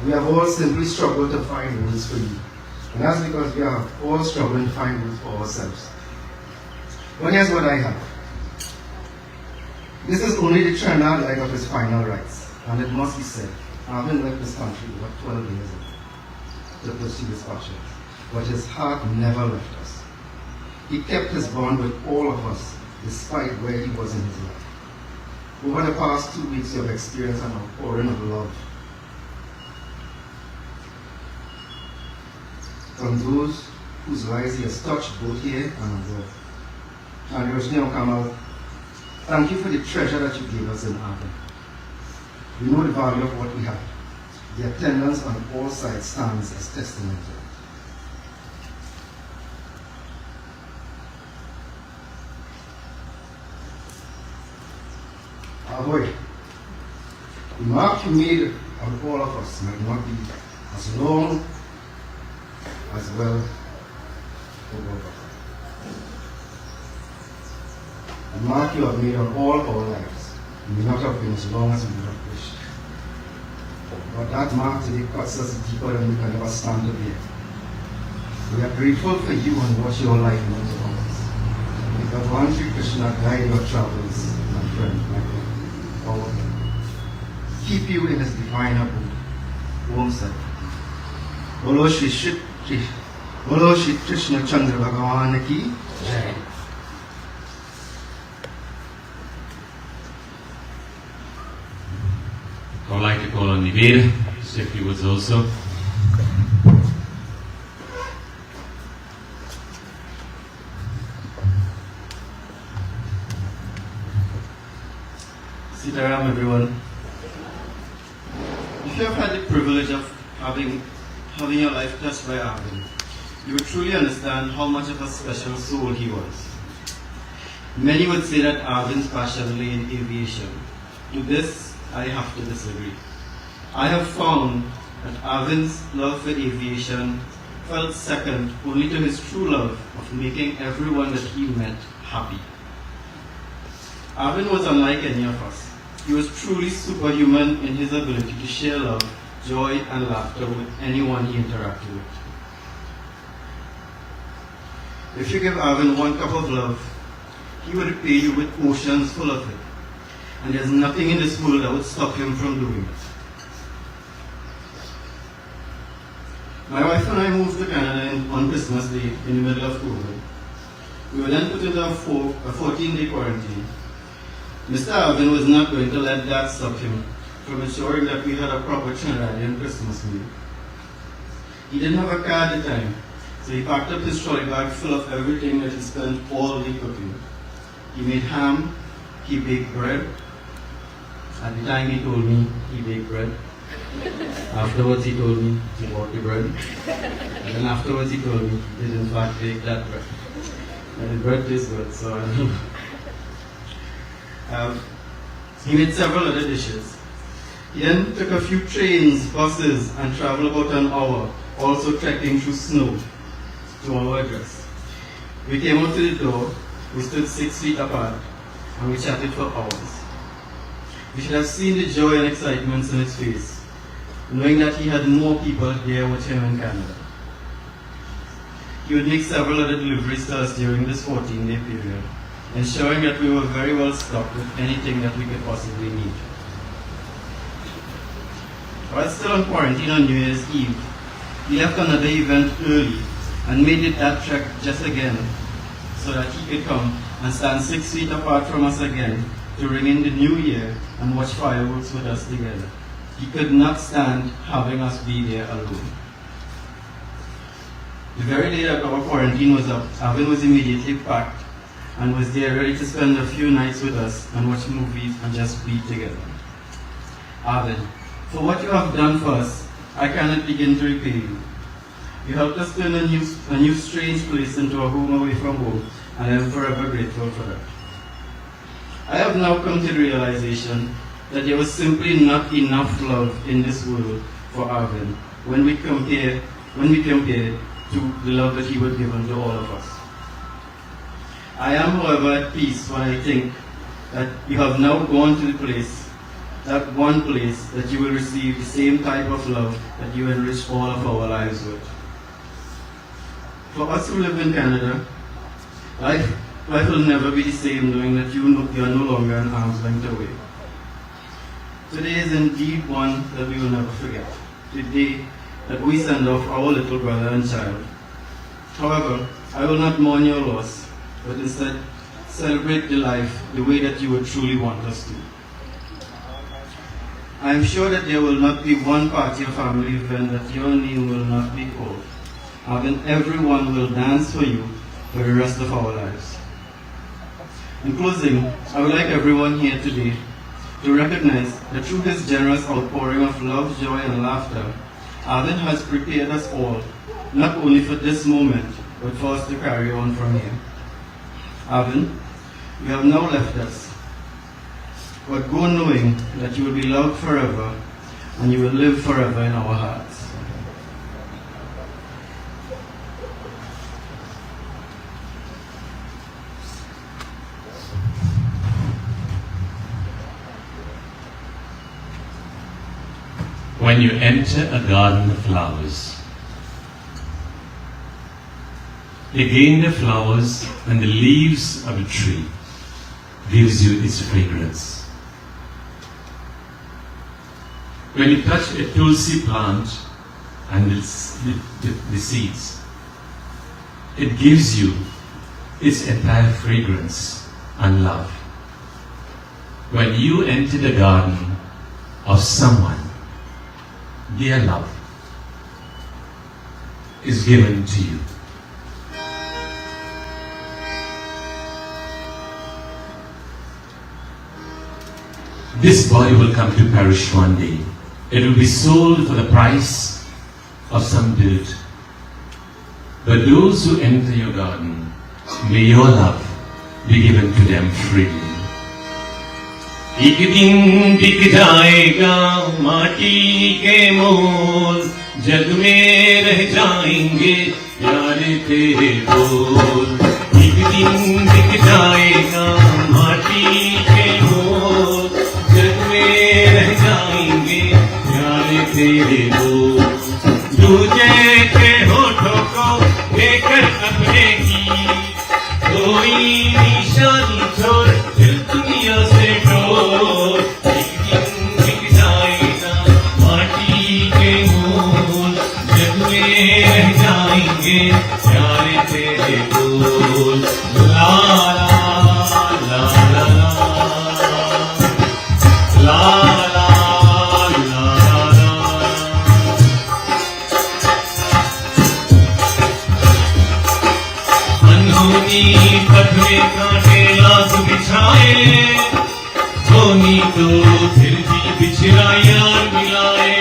We have all simply struggled to find words for you. And that's because we are all struggling to find words for ourselves. But here's what I have. This is only the Trinidad leg of his final rites, and it must be said, Arvin left this country about 12 years ago to pursue his passion, but his heart never left us. He kept his bond with all of us, despite where he was in his life. Over the past 2 weeks, you have experienced an outpouring of love from those whose lives he has touched both here and abroad. And Ian Kamal, thank you for the treasure that you gave us in Arvin. We know the value of what we have. The attendance on all sides stands as testament to it. Boy, the mark you made on all of us might not be as long as well over. The mark you have made on all our lives may not have been as long as we would have wished. But that mark today cuts us deeper than we can ever stand to bear. We are grateful for you and what your life meant to us. May Bhagavan Sri Krishna guide your travels, my friend, my friend. Keep you in his divine abode. Om Sat. Bolo Shri Krishna Chandra Bhagavan ki Jai. I would like to call on Niveda to say a few words also. Sitaram, everyone. If you have had the privilege of having your life touched by Arvin, you would truly understand how much of a special soul he was. Many would say that Arvin's passion lay in aviation. To this, I have to disagree. I have found that Arvin's love for aviation felt second only to his true love of making everyone that he met happy. Arvin was unlike any of us. He was truly superhuman in his ability to share love, joy, and laughter with anyone he interacted with. If you give Arvin one cup of love, he would repay you with oceans full of it. And there's nothing in this world that would stop him from doing it. My wife and I moved to Canada on Christmas Day in the middle of COVID. We were then put into a 14-day quarantine. Mr. Arvin was not going to let that stop him from ensuring that we had a proper Trinidadian Christmas meal. He didn't have a car at the time, so he packed up his trolley bag full of everything that he spent all day cooking. He made ham, he baked bread. At the time he told me he baked bread. Afterwards he told me he bought the bread. And then afterwards he told me he did in fact bake that bread. And the bread tastes good, so I don't know. He made several other dishes. He then took a few trains, buses, and traveled about an hour, also trekking through snow to our address. We came out to the door, we stood 6 feet apart, and we chatted for hours. You should have seen the joy and excitement in his face, knowing that he had more people there with him in Canada. He would make several other deliveries to us during this 14-day period, ensuring that we were very well stocked with anything that we could possibly need. While still on quarantine on New Year's Eve, he left another event early and made it that trek just again so that he could come and stand 6 feet apart from us again to ring in the new year and watch fireworks with us together. He could not stand having us be there alone. The very day that our quarantine was up, Arvin was immediately packed and was there ready to spend a few nights with us and watch movies and just be together. Arvin, for what you have done for us, I cannot begin to repay you. You helped us turn a new strange place into a home away from home, and I am forever grateful for that. I have now come to the realization that there was simply not enough love in this world for Arvin when we compare to the love that he would give unto all of us. I am, however, at peace when I think that you have now gone to the place, that one place, that you will receive the same type of love that you enrich all of our lives with. For us who live in Canada, life will never be the same knowing that you are no longer an arm's length away. Today is indeed one that we will never forget. The day that we send off our little brother and child. However, I will not mourn your loss, but instead celebrate the life the way that you would truly want us to. I am sure that there will not be one party or family event that your name will not be called. And everyone will dance for you for the rest of our lives. In closing, I would like everyone here today to recognize that through his generous outpouring of love, joy, and laughter, Arvin has prepared us all, not only for this moment, but for us to carry on from here. Arvin, you have now left us, but go knowing that you will be loved forever, and you will live forever in our hearts. When you enter a garden of flowers, again the flowers and the leaves of a tree gives you its fragrance. When you touch a tulsi plant and the seeds, it gives you its entire fragrance and love. When you enter the garden of someone, their love is given to you. This body will come to perish one day. It will be sold for the price of some dirt. But those who enter your garden, may your love be given to them freely. एक दिन बिक जाएगा माटी के मोल, जग में रह जाएंगे प्यारे तेरे बोल। एक दिन बिक जाएगा माटी के मोल, जग में रह जाएंगे प्यारे तेरे बोल। दूजे के होठों को लेकर अपने की कोई निशानी छोड़ दिल दुनिया से डोर। एक दिन बिक जाएगा माटी के मोल, जग में रह जाएंगे प्यारे तेरे बोल। ला ला ला ला ला ला ला ला। अनहोनी पथ में कांटे लाख बिछाए, होनी तो फिर भी बिछड़ा यार मिलाए।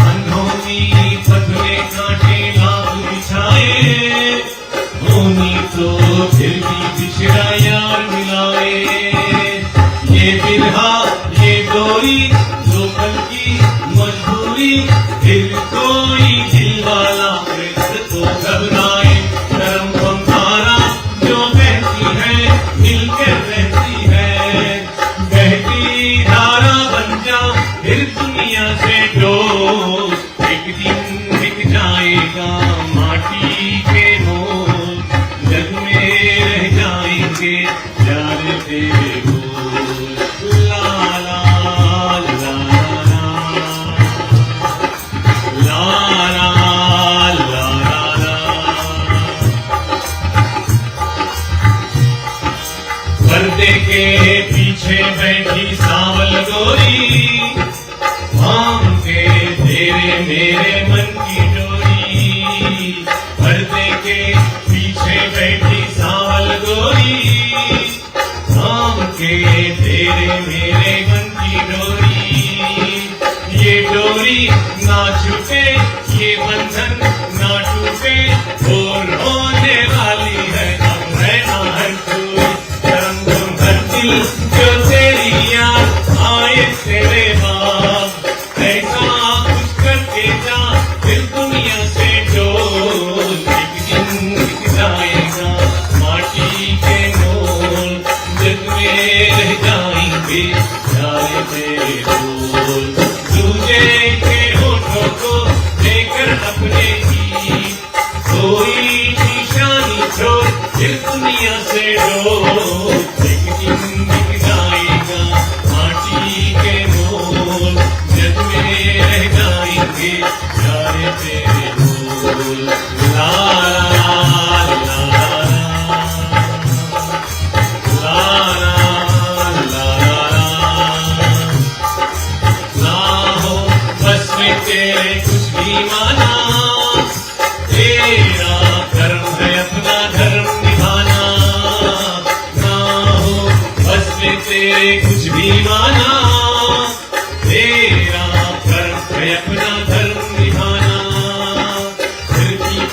अनहोनी पथ में कांटे लाख बिछाए, होनी तो फिर भी बिछड़ा यार मिलाए। ये बिरहा ये गोरी लोकल की मजबूरी, फिर कोई दिल वाला तो घबराए। नरम पंखारा जो बहती है मिलकर रहती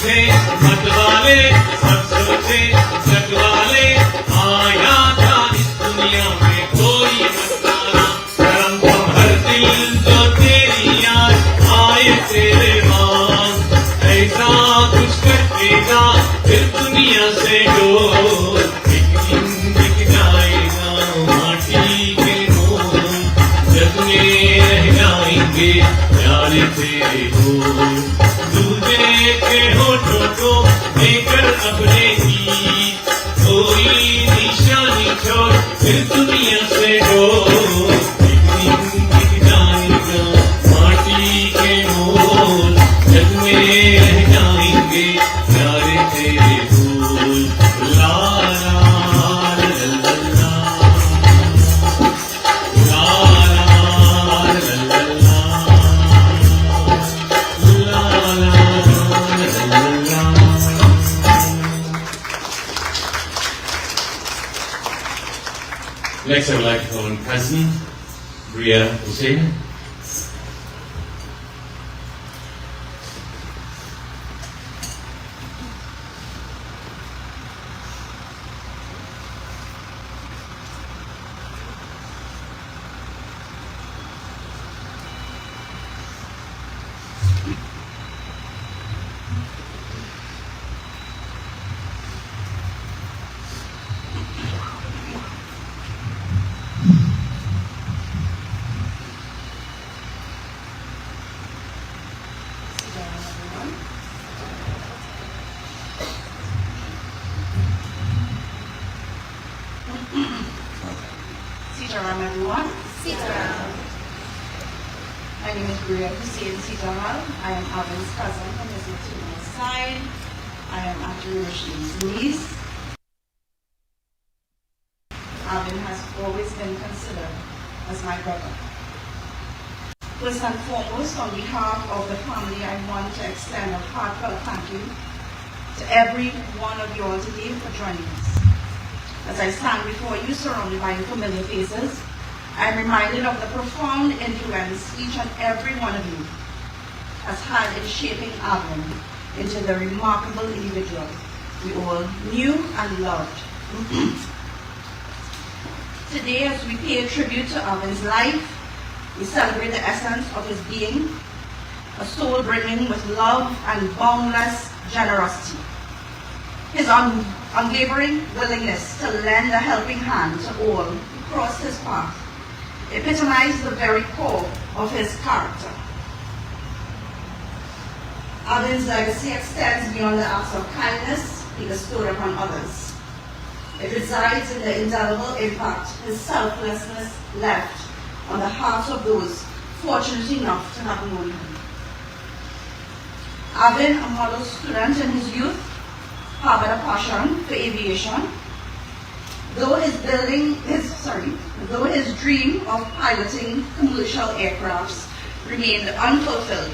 थे मतवाले सब सोचे मतवाले आया था इस दुनिया में कोई मतवाला करम तो हर दिल जो तेरी याद आए तेरे पास ऐसा कुछ कटेगा फिर दुनिया से डोर एक दिन दिख जाएगा माटी के मोल जग में रह जाएंगे प्यारे तेरे बोल दूजे के होठों को लेकर अपने ही कोई निशानी छोड़ फिर दुनिया से डोर एक दिन दिख जाएगा माटी के मोल जग में रह जाएंगे प्यारे तेरे फूल ला ला ला ला ला ला ला Next, I would like to call on cousin Ria Hussein. Sitaram, everyone. Sitaram. My name is Ria Hussein Sitaram. I am Arvin's cousin from his maternal side. I am actually Rashid's niece. Arvin has always been considered as my brother. First and foremost, on behalf of the family, I want to extend a heartfelt thank you to every one of you all today for joining us. As I stand before you surrounded by familiar faces, I am reminded of the profound influence each and every one of you has had in shaping Arvin into the remarkable individual we all knew and loved. Today, as we pay tribute to Arvin's life, we celebrate the essence of his being, a soul brimming with love and boundless generosity. His unwavering willingness to lend a helping hand to all who crossed his path epitomized the very core of his character. Arvin's legacy extends beyond the acts of kindness he bestowed upon others. It resides in the indelible impact his selflessness left on the hearts of those fortunate enough to have known him. Arvin, a model student in his youth, harbored a passion for aviation. Though his dream of piloting commercial aircrafts remained unfulfilled,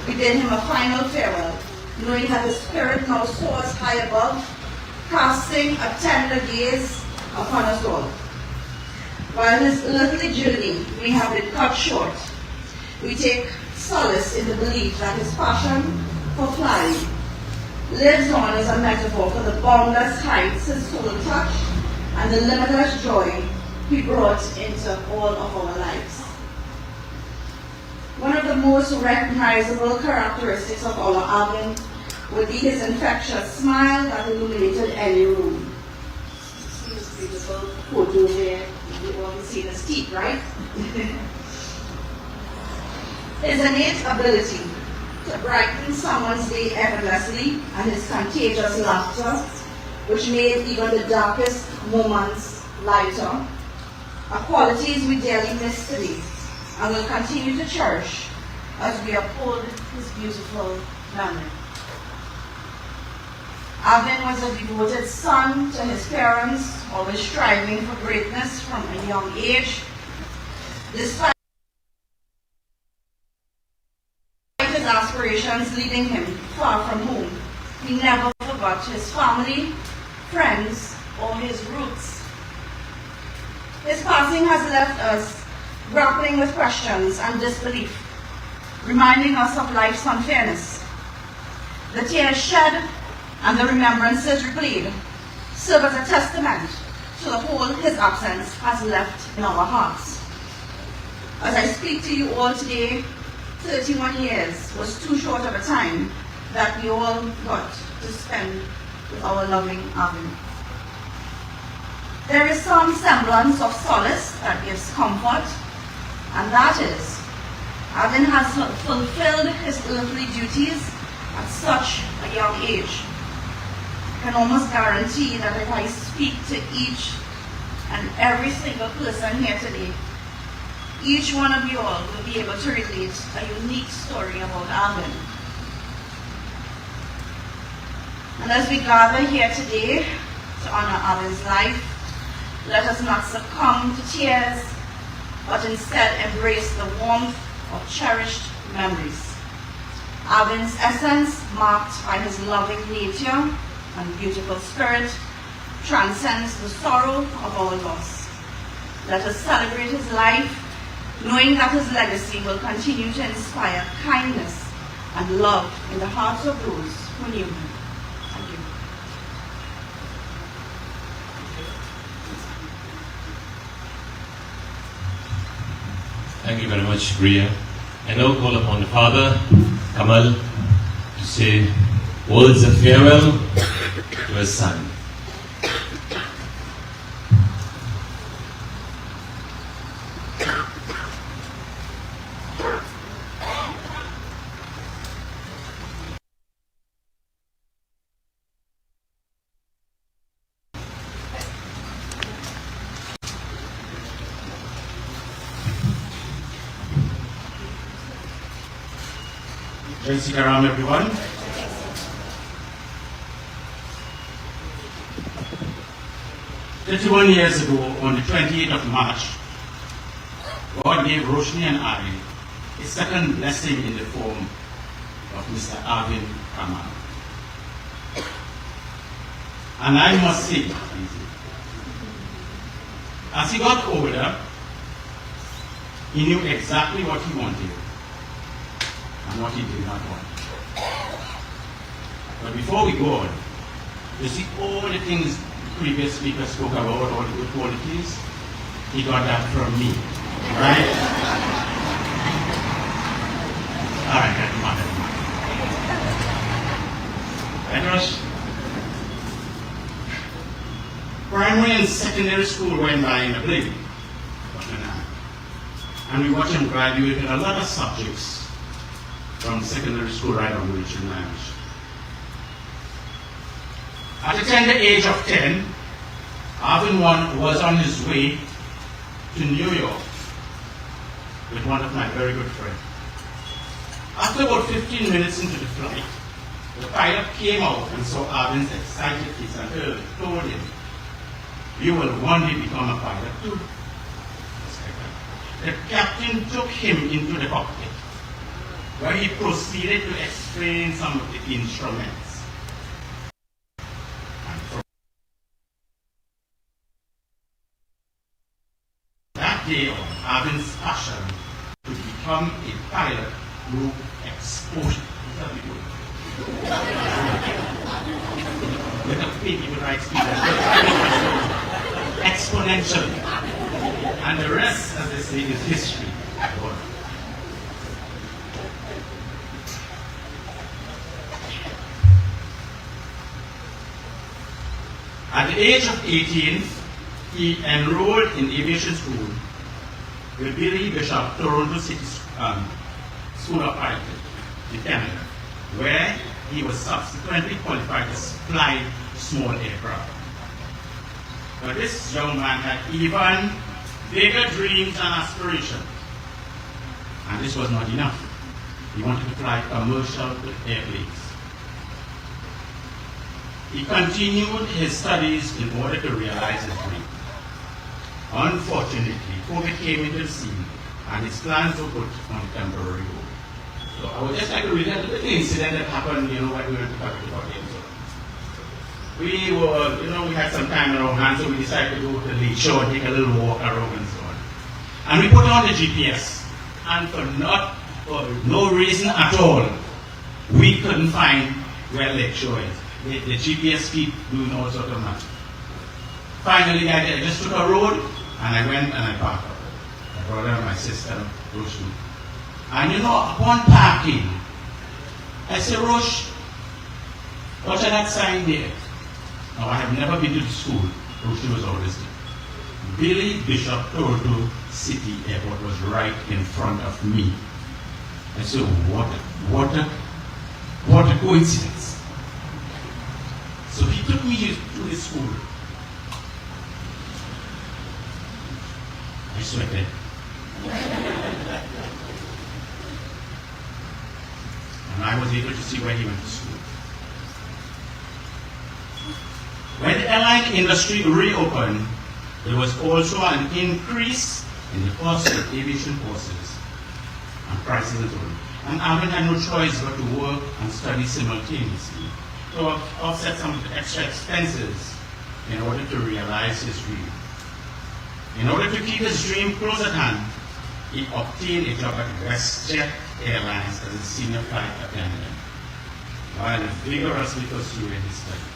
we bid him a final farewell, knowing that his spirit now soars high above, casting a tender gaze upon us all. While his earthly journey may have been cut short, we take solace in the belief that his passion for flying lives on as a metaphor for the boundless heights his soul touched and the limitless joy he brought into all of our lives. One of the most recognizable characteristics of our Arvin would be his infectious smile that illuminated any room. See this beautiful photo there? You all can see his teeth, right? His innate ability to brighten someone's day effortlessly and his contagious laughter, which made even the darkest moments lighter, are qualities we dearly miss today and will continue to cherish as we uphold his beautiful memory. Arvin was a devoted son to his parents, always striving for greatness from a young age. Despite his aspirations leading him far from home, he never forgot his family, friends, or his roots. His passing has left us grappling with questions and disbelief, reminding us of life's unfairness. The tears shed and the remembrances replayed serve as a testament to the hole his absence has left in our hearts. As I speak to you all today, 31 years was too short of a time that we all got to spend with our loving Arvin. There is some semblance of solace that gives comfort, and that is, Arvin has fulfilled his earthly duties at such a young age. I can almost guarantee that if I speak to each and every single person here today, each one of you all will be able to relate a unique story about Arvin. And as we gather here today to honor Arvin's life, let us not succumb to tears, but instead embrace the warmth of cherished memories. Arvin's essence, marked by his loving nature and beautiful spirit, transcends the sorrow of our loss. Let us celebrate his life, knowing that his legacy will continue to inspire kindness and love in the hearts of those who knew him. Thank you. Thank you very much, Ria. I now call upon the Father, Kamal, to say words of farewell to his son. Praise Sitaram, everyone. "31 years ago, on the 28th of March, God gave Roshni and I a second blessing in the form of Mr. Arvin Kamal. And I must say, as he got older, he knew exactly what he wanted and what he did not want. But before we go on, you see all the things the previous speaker spoke about, all the good qualities, he got that from me, right? All right, that's my Edrush. Primary and secondary school went by in a blink, and we watched him graduate in a lot of subjects from secondary school right on the Richard language. At the tender age of 10, Arvin was on his way to New York with one of my very good friends. After about 15 minutes into the flight, the pilot came out and saw Arvin's excited face and told him, "You will one day become a pilot too." The captain took him into the cockpit, where he proceeded to explain some of the instruments. And from that day on, Arvin's passion to become a pilot grew exponentially. With a baby with right speed, exponentially. And the rest, as they say, is history. At the age of 18, he enrolled in aviation school with Billy Bishop, Toronto City School of Pilot in Canada, where he was subsequently qualified to fly small aircraft. But this young man had even bigger dreams and aspirations. And this was not enough. He wanted to fly commercial airplanes. He continued his studies in order to realize his dream. Unfortunately, COVID came into the scene and his plans were put on a temporary hold. So I would just like to read a little incident that happened, when we went to Calcutta Road No. We had some time in our hands, so we decided to go to the lake shore and take a little walk around and so on. And we put on the GPS, and for no reason at all, we couldn't find well lectured. The GPS keep doing all sorts of math. Finally, I just took a road and I went and I parked up. My brother and my sister, Roshni. And you know, upon parking, I said, Rosh, what's that sign there? Now, I have never been to the school. Roshni was always there. Billy Bishop Torto City Airport was right in front of me. I said, what a coincidence. So he took me to the school. I sweated. And I was able to see where he went to school. When the airline industry reopened, there was also an increase in the cost of aviation courses and prices and so on. And Arvin had no choice but to work and study simultaneously to offset some of the extra expenses in order to realize his dream. In order to keep his dream close at hand, he obtained a job at WestJet Airlines as a senior flight attendant, while vigorously pursuing his studies.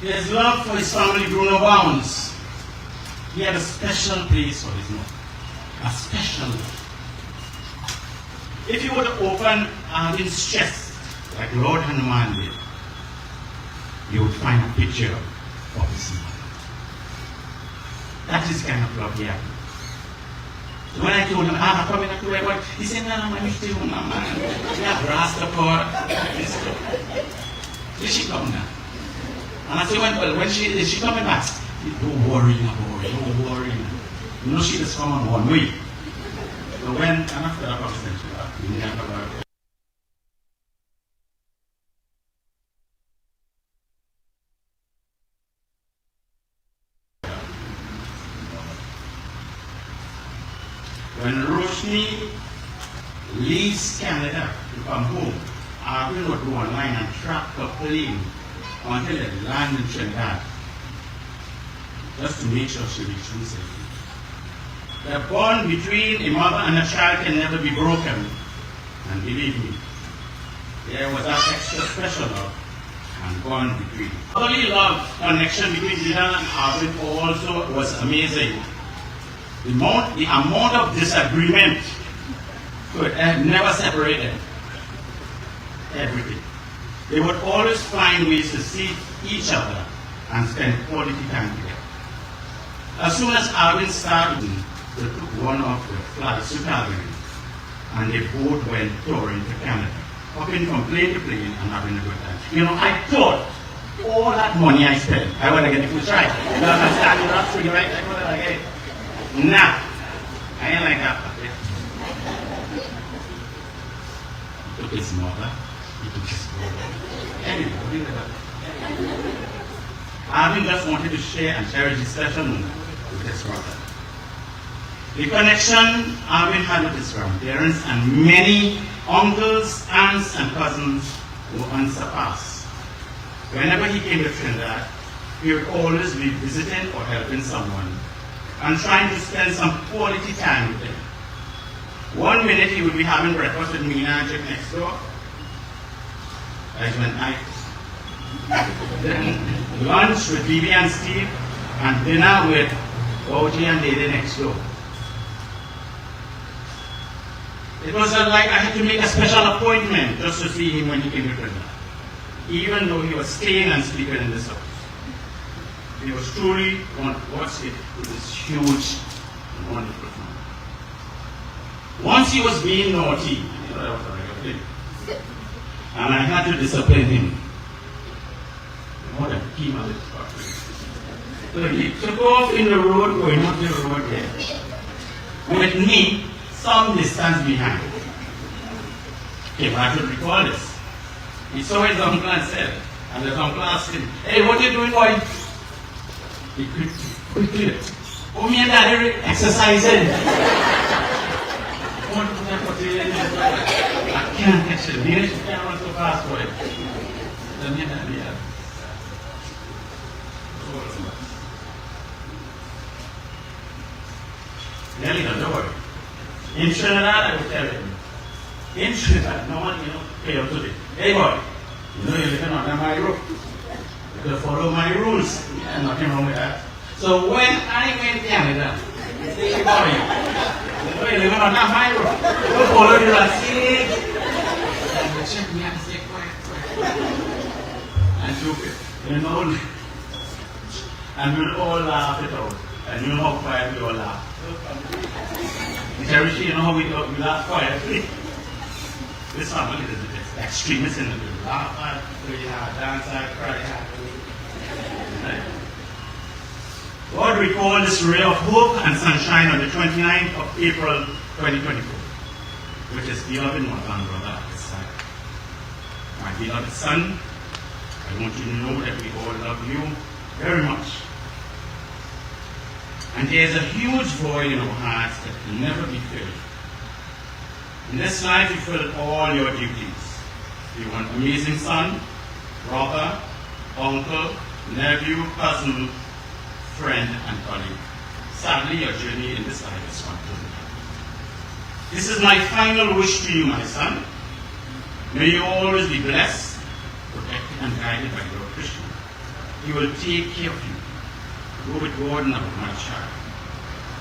His love for his family grew no bounds. He had a special place for his mother. A special love. If you were to open Arvin's chest, like Lord Hanuman did, you would find a picture of his mother. That is the kind of love he had. So when I told him, I'm coming to where, he said, no, I'm still on my man. We have Rastafari. Did she come now? And I said, when she coming back? Don't worry, boy, don't worry. You know she just come on one way. So when, and after that conversation, we never got it. When Roshni leaves Canada to come home, Arvin would go online and track her plane until it landed in Trinidad, just to make sure she reached home safely. The bond between a mother and a child can never be broken, and believe me, there was that extra special love and bond between. The motherly love connection between Guyana and Arvin also was amazing. The amount of disagreement could have never separated everything. They would always find ways to see each other and spend quality time together. As soon as Arvin started, they took one of the flights to Calgary, and they both went touring to Canada, hopping from plane to plane and having a good time. You know, I thought all that money I spent, I want to get the food right. I'm standing up for you, right? I want to get it. Nah, I ain't like that. He took his mother, he took his brother. Anyway, Arvin just wanted to share and cherish his special moment with his brother. The connection Arvin had with his grandparents and many uncles, aunts, and cousins were unsurpassed. Whenever he came to Trinidad, he would always be visiting or helping someone and trying to spend some quality time with them. One minute he would be having breakfast with Mina and Jim next door. That's when then lunch with Bibi and Steve, and dinner with Boji and Lady next door. It was like I had to make a special appointment just to see him when he came to Trinidad, even though he was staying and sleeping in this house. He was truly what's it with this huge and wonderful family. Once he was being naughty, you know, that was a regular thing, and I had to discipline him. More than him and his family. So he took off in the road, going up the road there, with me some distance behind. Okay, I should recall this. He saw his uncle and said, and his uncle asked him, hey, what are you doing, boy? He quickly, oh, me and Daddy exercising. I can't catch it. You can't run so fast, boy. Then me and Daddy, yeah. Nearly don't worry. In Trinidad, I would tell him, In Trinidad, no one, pay up today. Hey boy, you're living under my roof. You could follow my rules. Yeah, nothing wrong with that. So when I went to Canada, hey boy, you're living under my roof. You follow the rules. And they check me and say, quiet. And and we'll all laugh it out. And you know how quiet we all laugh. Terry, you know how we laugh quietly? This family is the extremists in the middle. Laugh hard, play hard, dance hard, cry hard. Right? God recalled this ray of hope and sunshine on the 29th of April 2024, which is beloved mother and brother at this time. My beloved son, I want you to know that we all love you very much. And there's a huge void in our hearts that can never be filled. In this life, you filled all your duties. You were an amazing son, brother, uncle, nephew, cousin, friend, and colleague. Sadly, your journey in this life is concluded. This is my final wish to you, my son. May you always be blessed, protected, and guided by your Christian. He will take care of you. Go with God now, my child,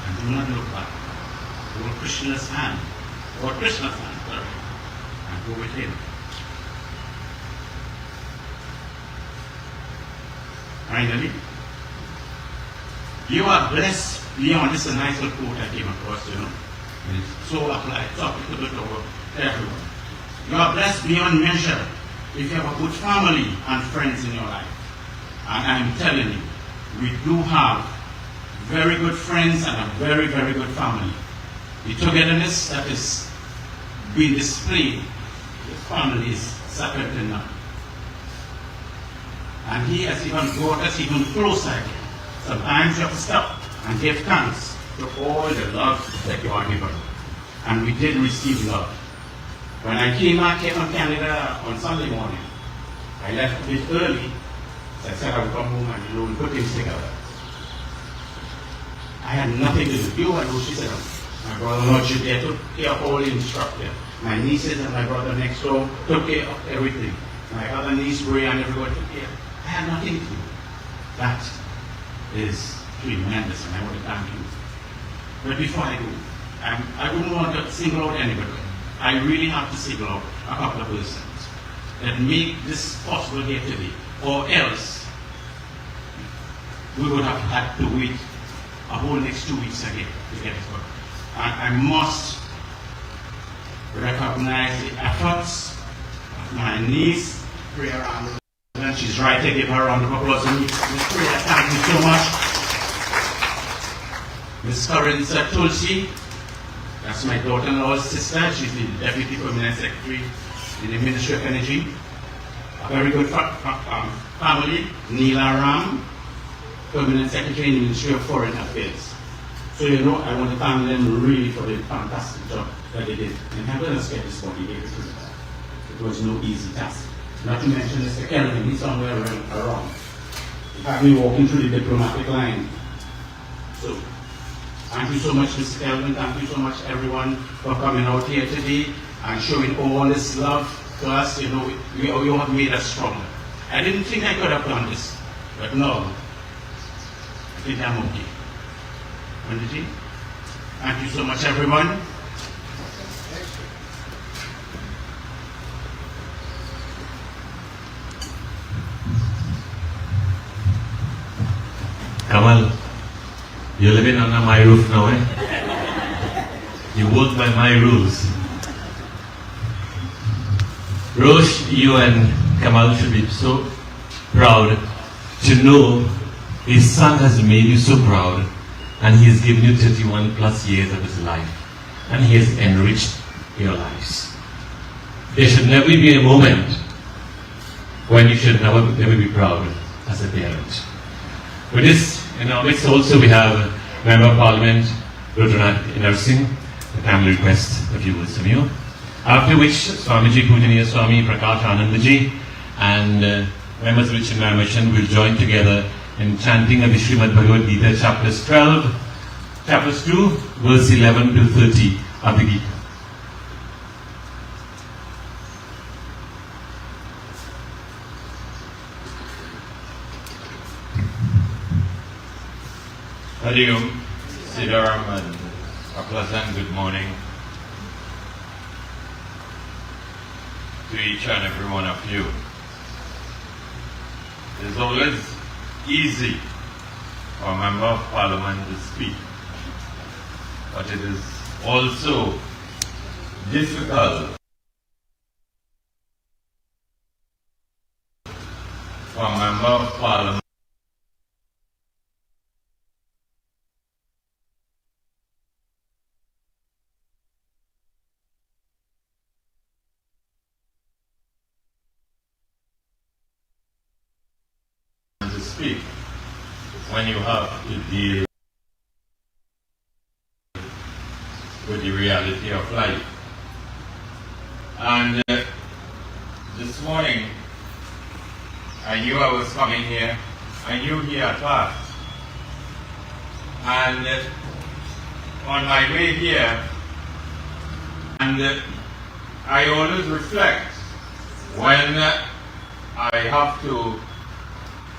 and do not look back. Hold Krishna's hand, and go with him. Finally, you are blessed beyond. This is a nice little quote I came across, and it's so applied, so applicable to everyone. You are blessed beyond measure if you have a good family and friends in your life. And I'm telling you, we do have very good friends and a very, very good family. The togetherness that is being displayed, the family is second to none. And he has even brought us even closer again. Sometimes you have to stop and give thanks to all the love that you are given. And we did receive love. When I came back here from Canada on Sunday morning, I left a bit early. So I said I would come home and we put things together. I had nothing to do. You had she said, my brother-in-law there took care of all the instructor. My nieces and my brother next door took care of everything. My other niece, Bray, and everybody took care. I had nothing to do. That is tremendous, and I want to thank you. But before I go, I wouldn't want to single out anybody. I really have to single out a couple of persons that make this possible here today, or else we would have had to wait a whole next 2 weeks again to get it work. And I must recognize the efforts of my niece, Priya, and she's right there. Give her a round of applause. Miss Priya, thank you so much. Miss Karinsa Tulsi, that's my daughter-in-law's sister. She's the Deputy Permanent Secretary in the Ministry of Energy. A very good family, Neela Ram, Permanent Secretary in the Ministry of Foreign Affairs. So I want to thank them really for the fantastic job that they did. And helping us get this body here. It was no easy task. Not to mention Mr. Kelvin, he's somewhere around. In fact, we're walking through the diplomatic line. So, thank you so much, Mr. Kelvin. Thank you so much, everyone, for coming out here today and showing all this love to us. You have made us stronger. I didn't think I could have done this, but no, I think I'm okay. Thank you so much, everyone. Kamal, you're living under my roof now, eh? You work by my rules. Rosh, you and Kamal should be so proud to know his son has made you so proud, and he has given you 31 plus years of his life, and he has enriched your lives. There should never be a moment when you should never be proud as a parent. With this, in our midst also we have Member of Parliament, Rudra Nursing, the family request a few words from you. After which, Swamiji Pujaniya Swami Prakash Anandaji and members of the Chinmaya Mission will join together in chanting of the Srimad Bhagavad Gita, chapters 2, verse 11 to 30 of the Gita. Harium, Siddharam, and a pleasant good morning to each and every one of you. It is always easy for a member of parliament to speak, but it is also difficult for a member of parliament to speak when you have to deal with the reality of life. And this morning, I knew I was coming here. I knew he had passed. And on my way here, and I always reflect when I have to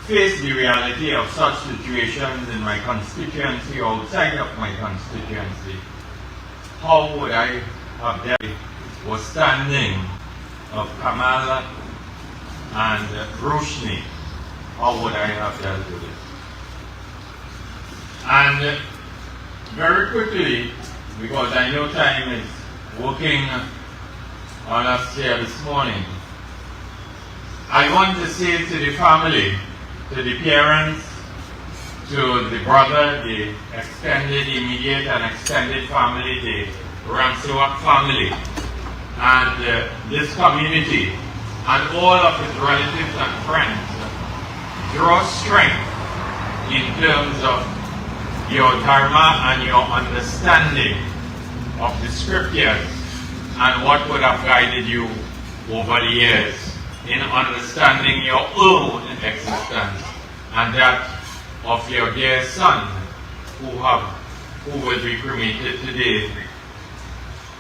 face the reality of such situations in my constituency or outside of my constituency. How would I have dealt with standing of Kamal and Roshni? How would I have dealt with it? And very quickly, because I know time is working on us here this morning, I want to say to the family, to the parents, to the brother, the extended, immediate and extended family, the Ramsewak family, and this community, and all of his relatives and friends, draw strength in terms of your dharma and your understanding of the scriptures and what would have guided you over the years in understanding your own existence and that of your dear son who will be cremated today.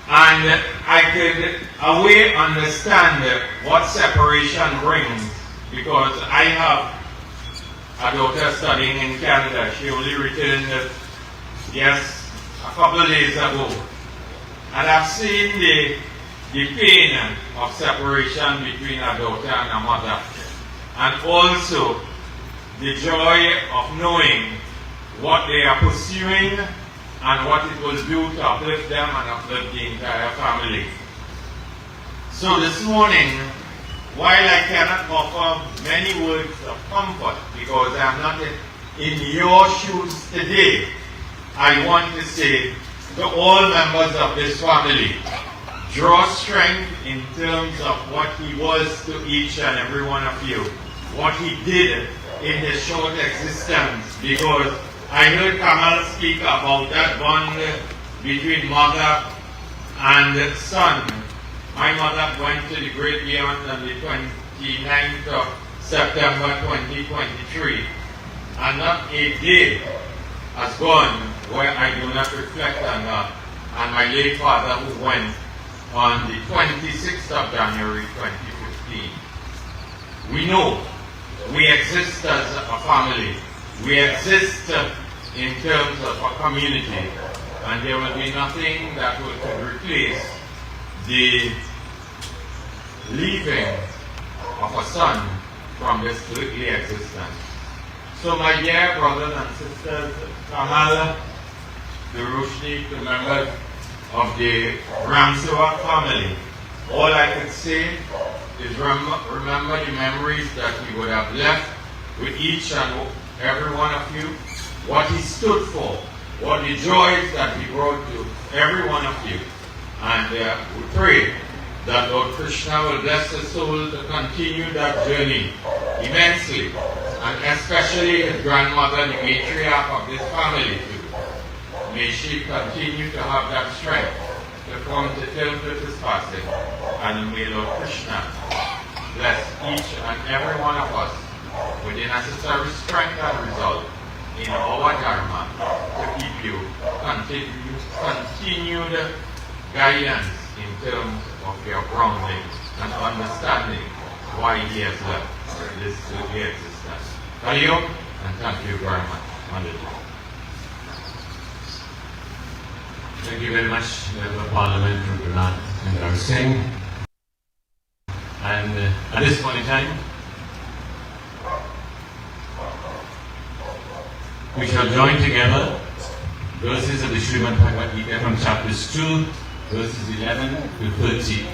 And I could away understand what separation brings, because I have a daughter studying in Canada. She only returned, a couple of days ago. And I've seen the pain of separation between a daughter and a mother, and also the joy of knowing what they are pursuing and what it will do to uplift them and uplift the entire family. So this morning, while I cannot offer many words of comfort because I am not in your shoes today, I want to say to all members of this family, draw strength in terms of what he was to each and every one of you, what he did in his short existence, because I heard Kamal speak about that bond between mother and son. My mother went to the great beyond on the 29th of September 2023, and not a day has gone where I do not reflect on her and my late father who went on the 26th of January 2015. We know we exist as a family. We exist in terms of a community, and there will be nothing that will replace the leaving of a son from this earthly existence. So my dear brothers and sisters, Kamal, the Roshni, the members of the Ramsewak family, all I could say is remember the memories that he would have left with each and every one of you, what he stood for, what the joys that he brought to every one of you. And we pray that Lord Krishna will bless his soul to continue that journey immensely, and especially his grandmother, the matriarch of this family too. May she continue to have that strength to come to terms with his passing, and may Lord Krishna bless each and every one of us with the necessary strength and resolve in our dharma to keep you continued guidance in terms of your grounding and understanding why he has left this earthly existence. Hari Om, and thank you very much. Wonderful. Thank you very much, Member of Parliament from Trinidad and Singh. And at this point in time, we shall join together verses of the Srimad Bhagavad Gita from chapters 2, verses 11 to 30.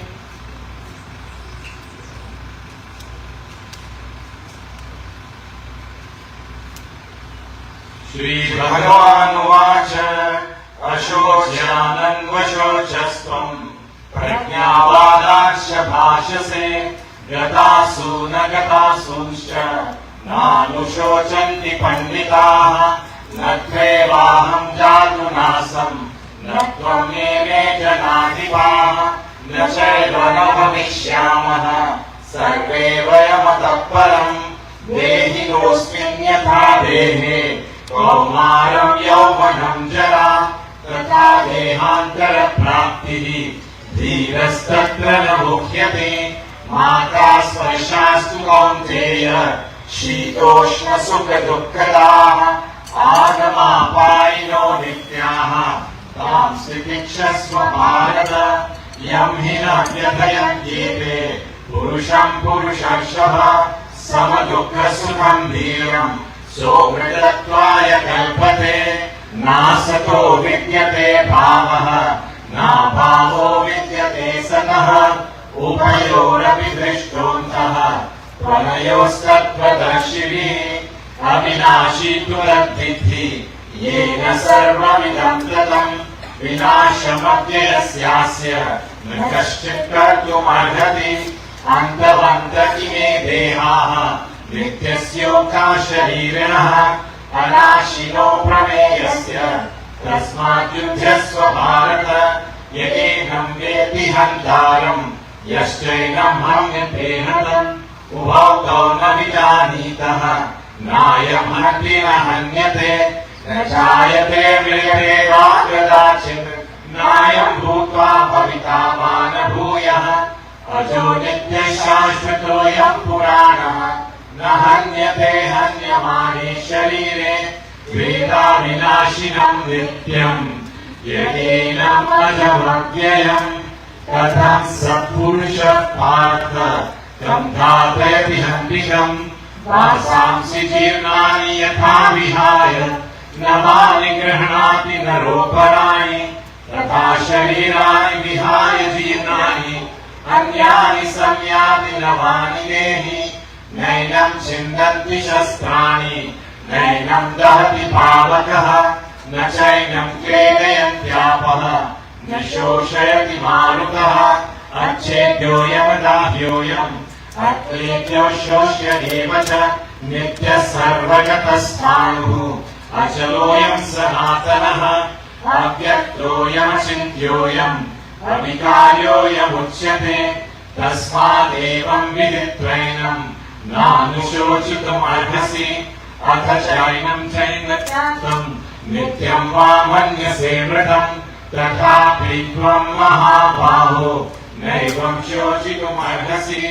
Shri Bhagavan Vacha Ashocyanandvashocastvam Prajnavadaksha Bhashase Gatasu Nagatasunshcha Nanushocanti Panditaha Natvevaham Jatunasam Natvam Neme Janadipaha Nachaiva Nabhavishyamaha Sarve Vayamataparam Dehi Nosmin Yatha Dehe Kaumaram Yauvanam Jara Tatha Dehantara Praptihi Dhirastatra Namukhyate Mata Svarshastu Kaunteya Shitoshna Sukha Dukkadaha Agama Paino Nityaha Tam Sitikshasva Bharata Yam Hina Vyadayam Yete Purusham Purushashava Samadukha Sukham Dhiram Somridatvaya Kalpate Nasato Vidyate Bhavaha Na Bhavo Vidyate Sanaha Upayorapi Drishtontaha Pranayostatvadarshini Avinashi Turaddithi Yena Sarvamidam Tatam Vinashamadhyasyasya Nakashchit Kartum Arhati Antavanta Ime Dehaha Nityasyoka Sharirinaha Anashino Prameyasya Tasmat Yudhyasva Bharata Yagenam Veti Hantaram Yashchainam Hamyapehatam Ubhautau Navidanitaha Nayam Hatina Hanyate Nachayate Mriyate Vagradachit Nayam Bhutva Bhavitavana Bhuyaha Ajo Nitya Shashvatoyam Puranaha Nahanyate Hanyamani Sharire Veda Vinashinam Nityam Yaginam Ajamavyayam Katham Sapurusha Partha Tam Dhatayati Handikam Vasamsi Jirnani Yatha Vihaya Namani Grahanati Naroparani Tatha Sharirani Vihaya Jirnani Anyani Samyati Navani Dehi Nainam Chindanti Shastrani Nainam Dahati Pavakaha Nachainam Kredayantyapah Nashoshayati Marutaha Achedyoyam Adahyoyam Aklityo Shoshya Devacha Nitya Sarvagatasthanu Achaloyam Sanatanaha Avyaktoyam Achintyoyam Avikaryoyam Uchyate Tasmadevam Viditvainam Nanushochitam Arhasi Athachainam Chainatyatam Nityam Vamanyase Mritam Tathapi Tvam Mahabaho Naivam Shochitam Arhasi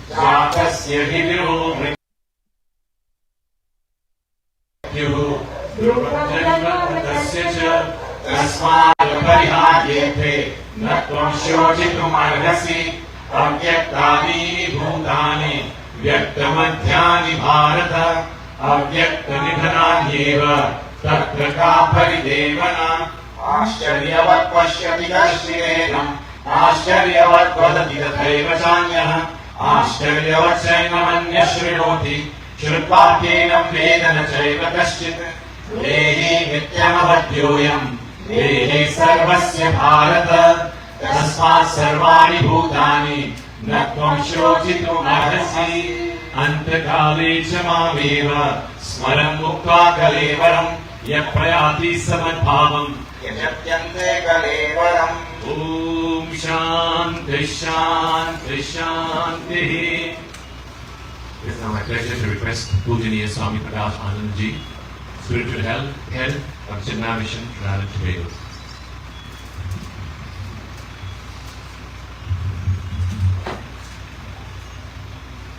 Jatasya Hidiro Mrityuhu Drupadatasya Cha Tasmaya Parihayete Natvam Shochitam Arhasi Avyaktani Bhutani Vyaktamadhyani Bharata Avyaktanidhananyeva Tatra ka paridevana Ashcharyavat pashyati dashrinenam Ashcharyavat vadati tathaiva chanyah Ashcharyavat chainamanya shrinoti Shrutvatyenam vedana chaiva kaschit Dehi nityamavadyoyam Dehi sarvasya bharata Tasmat sarvani bhutani Natvam shochitum arhasi Antakale chamaveva Smaram mukta kalevaram Yaprayati samadbhavam Yajatyante kalevaram Om Shanti Shanti Shanti. It is now my pleasure to request Pujaniya Swami Prakash Anand Ji, Spiritual Head of Chinna Mission, Trinidad and Tobago.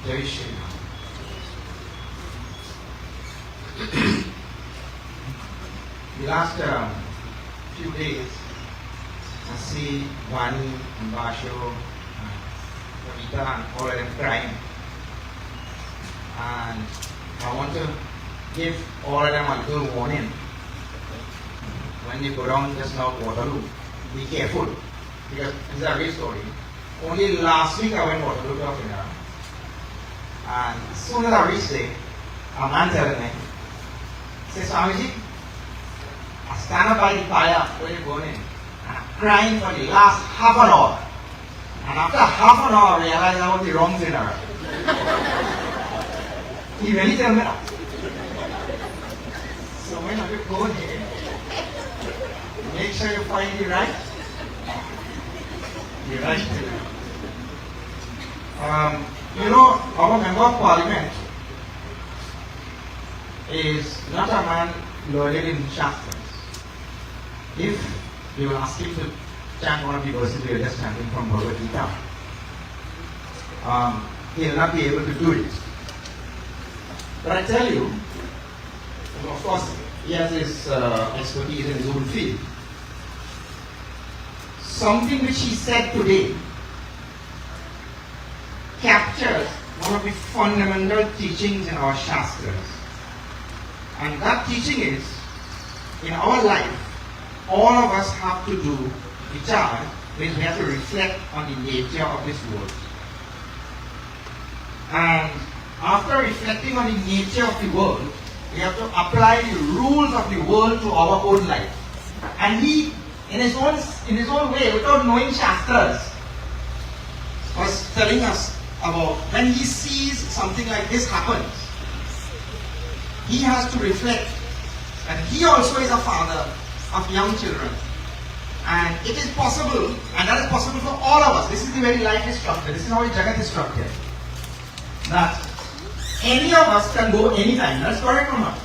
Jai Shri Ram. The last few days, I see Wani and Basho, Kavita and all of them crying. And I want to give all of them a little warning. When you go down just now Waterloo, be careful. Because it's a real story. Only last week I went Waterloo to Trinidad. And as soon as I reached there, a man telling me, says, Swamiji, I stand up by the fire when you're going in, and I'm crying for the last half an hour. And after half an hour, I realized I was the wrong sinner. He really told me that. So when you go there, make sure you find the right. The right thing. Our member of parliament is not a man learned in Shastras. If you will ask him to chant one of the verses we are just chanting from Bhagavad Gita, he will not be able to do it. But I tell you, of course, he has his expertise in his own field. Something which he said today captures one of the fundamental teachings in our Shastras. And that teaching is, in our life, all of us have to do vichar, which we have to reflect on the nature of this world. And after reflecting on the nature of the world, we have to apply the rules of the world to our own life. And he, in his own way, without knowing Shastras, was telling us about when he sees something like this happen, he has to reflect that he also is a father of young children. And it is possible, and that is possible for all of us. This is the way life is structured. This is how the Jagat is structured. That any of us can go anytime. That's correct or not?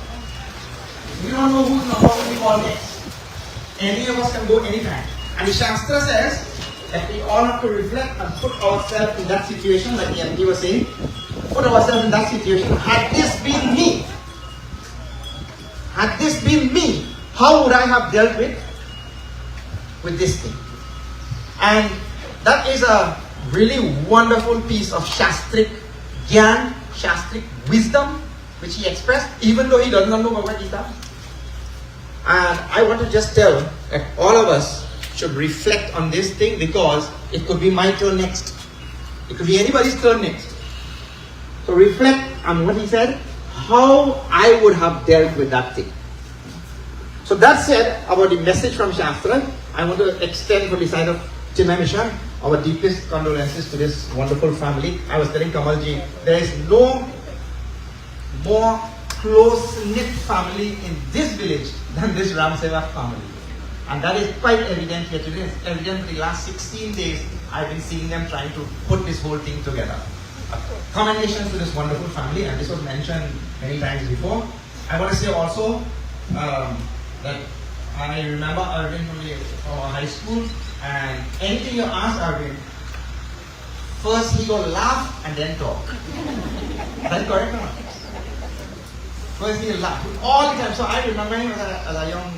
We don't know whose number we call next. Any of us can go anytime. And the Shastra says that we all have to reflect and put ourselves in that situation, like the MD was saying. Put ourselves in that situation. Had this been me, how would I have dealt with this thing? And that is a really wonderful piece of Shastric Gyan, Shastric wisdom, which he expressed, even though he does not know Bhagavad Gita. And I want to just tell that all of us should reflect on this thing, because it could be my turn next. It could be anybody's turn next. So reflect on what he said, how I would have dealt with that thing. So that said, about the message from Shastra, I want to extend from the side of Chinmay Mission our deepest condolences to this wonderful family. I was telling Kamalji, there is no more close-knit family in this village than this Ram Sevak family. And that is quite evident here today. It's evident for the last 16 days I've been seeing them trying to put this whole thing together. Commendations to this wonderful family, and this was mentioned many times before. I want to say also that I remember Arvin from our high school, and anything you ask Arvin, first he will laugh and then talk. That's correct or not? First he will laugh all the time. So I remember him as a young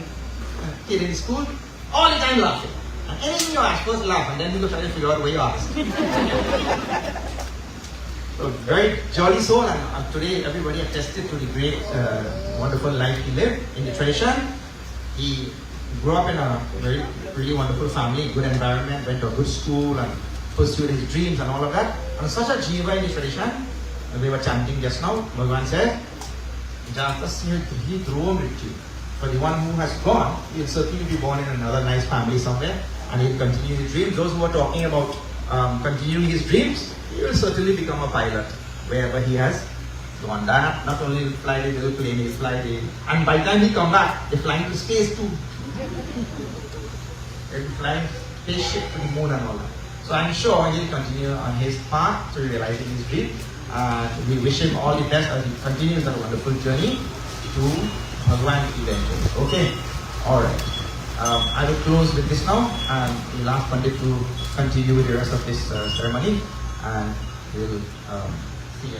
kid in school, all the time laughing. And anything you ask, first laugh, and then he will try to figure out what you ask. So very jolly soul, and today everybody attested to the great, wonderful life he lived in the tradition. He grew up in a very, really wonderful family, good environment, went to a good school and pursued his dreams and all of that. And such a jiva in the tradition, we were chanting just now, Bhagavan said, for the one who has gone, he will certainly be born in another nice family somewhere, and he will continue his dreams. Those who are talking about continuing his dreams, he will certainly become a pilot wherever he has gone. That not only will fly the little plane, he will fly the, and by the time he come back, they're flying to space too. They'll be flying spaceship to the moon and all that. So I'm sure he'll continue on his path to realizing his dream. We wish him all the best as he continues that wonderful journey to Bhagwan eventually. Okay? Alright. I will close with this now, and we'll ask Pandit to continue with the rest of this ceremony, and we'll see you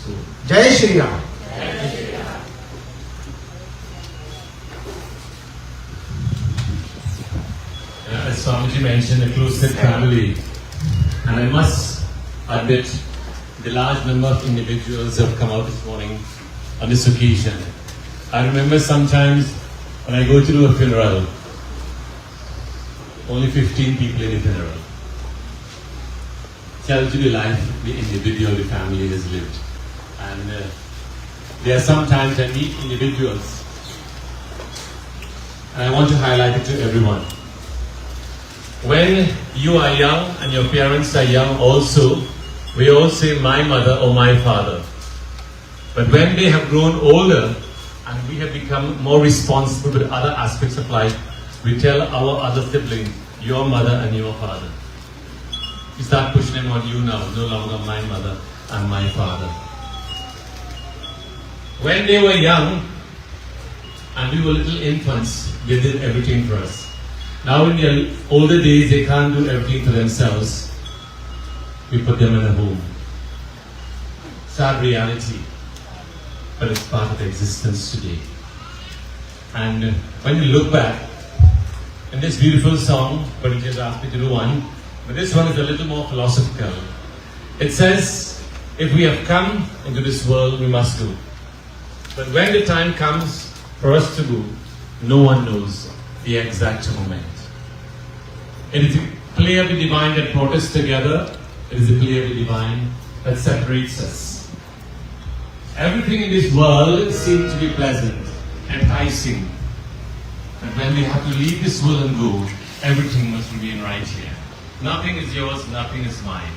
soon. Jai Shri Ram! Jai Shri Ram! Swamiji mentioned a close-knit family, and I must admit the large number of individuals who have come out this morning on this occasion. I remember sometimes when I go to do a funeral, only 15 people in the funeral. Tell to the life the individual, the family has lived. And there are sometimes I meet individuals, and I want to highlight it to everyone. When you are young and your parents are young also, we all say my mother or my father. But when they have grown older and we have become more responsible with other aspects of life, we tell our other siblings, your mother and your father. We start pushing them on you now, no longer my mother and my father. When they were young and we were little infants, they did everything for us. Now in their older days, they can't do everything for themselves. We put them in a home. Sad reality, but it's part of existence today. And when you look back, in this beautiful song, but he just asked me to do one, but this one is a little more philosophical. It says, if we have come into this world, we must go. But when the time comes for us to go, no one knows the exact moment. It is the play of the divine that brought us together. It is the play of the divine that separates us. Everything in this world seems to be pleasant, enticing. But when we have to leave this world and go, everything must remain right here. Nothing is yours, nothing is mine.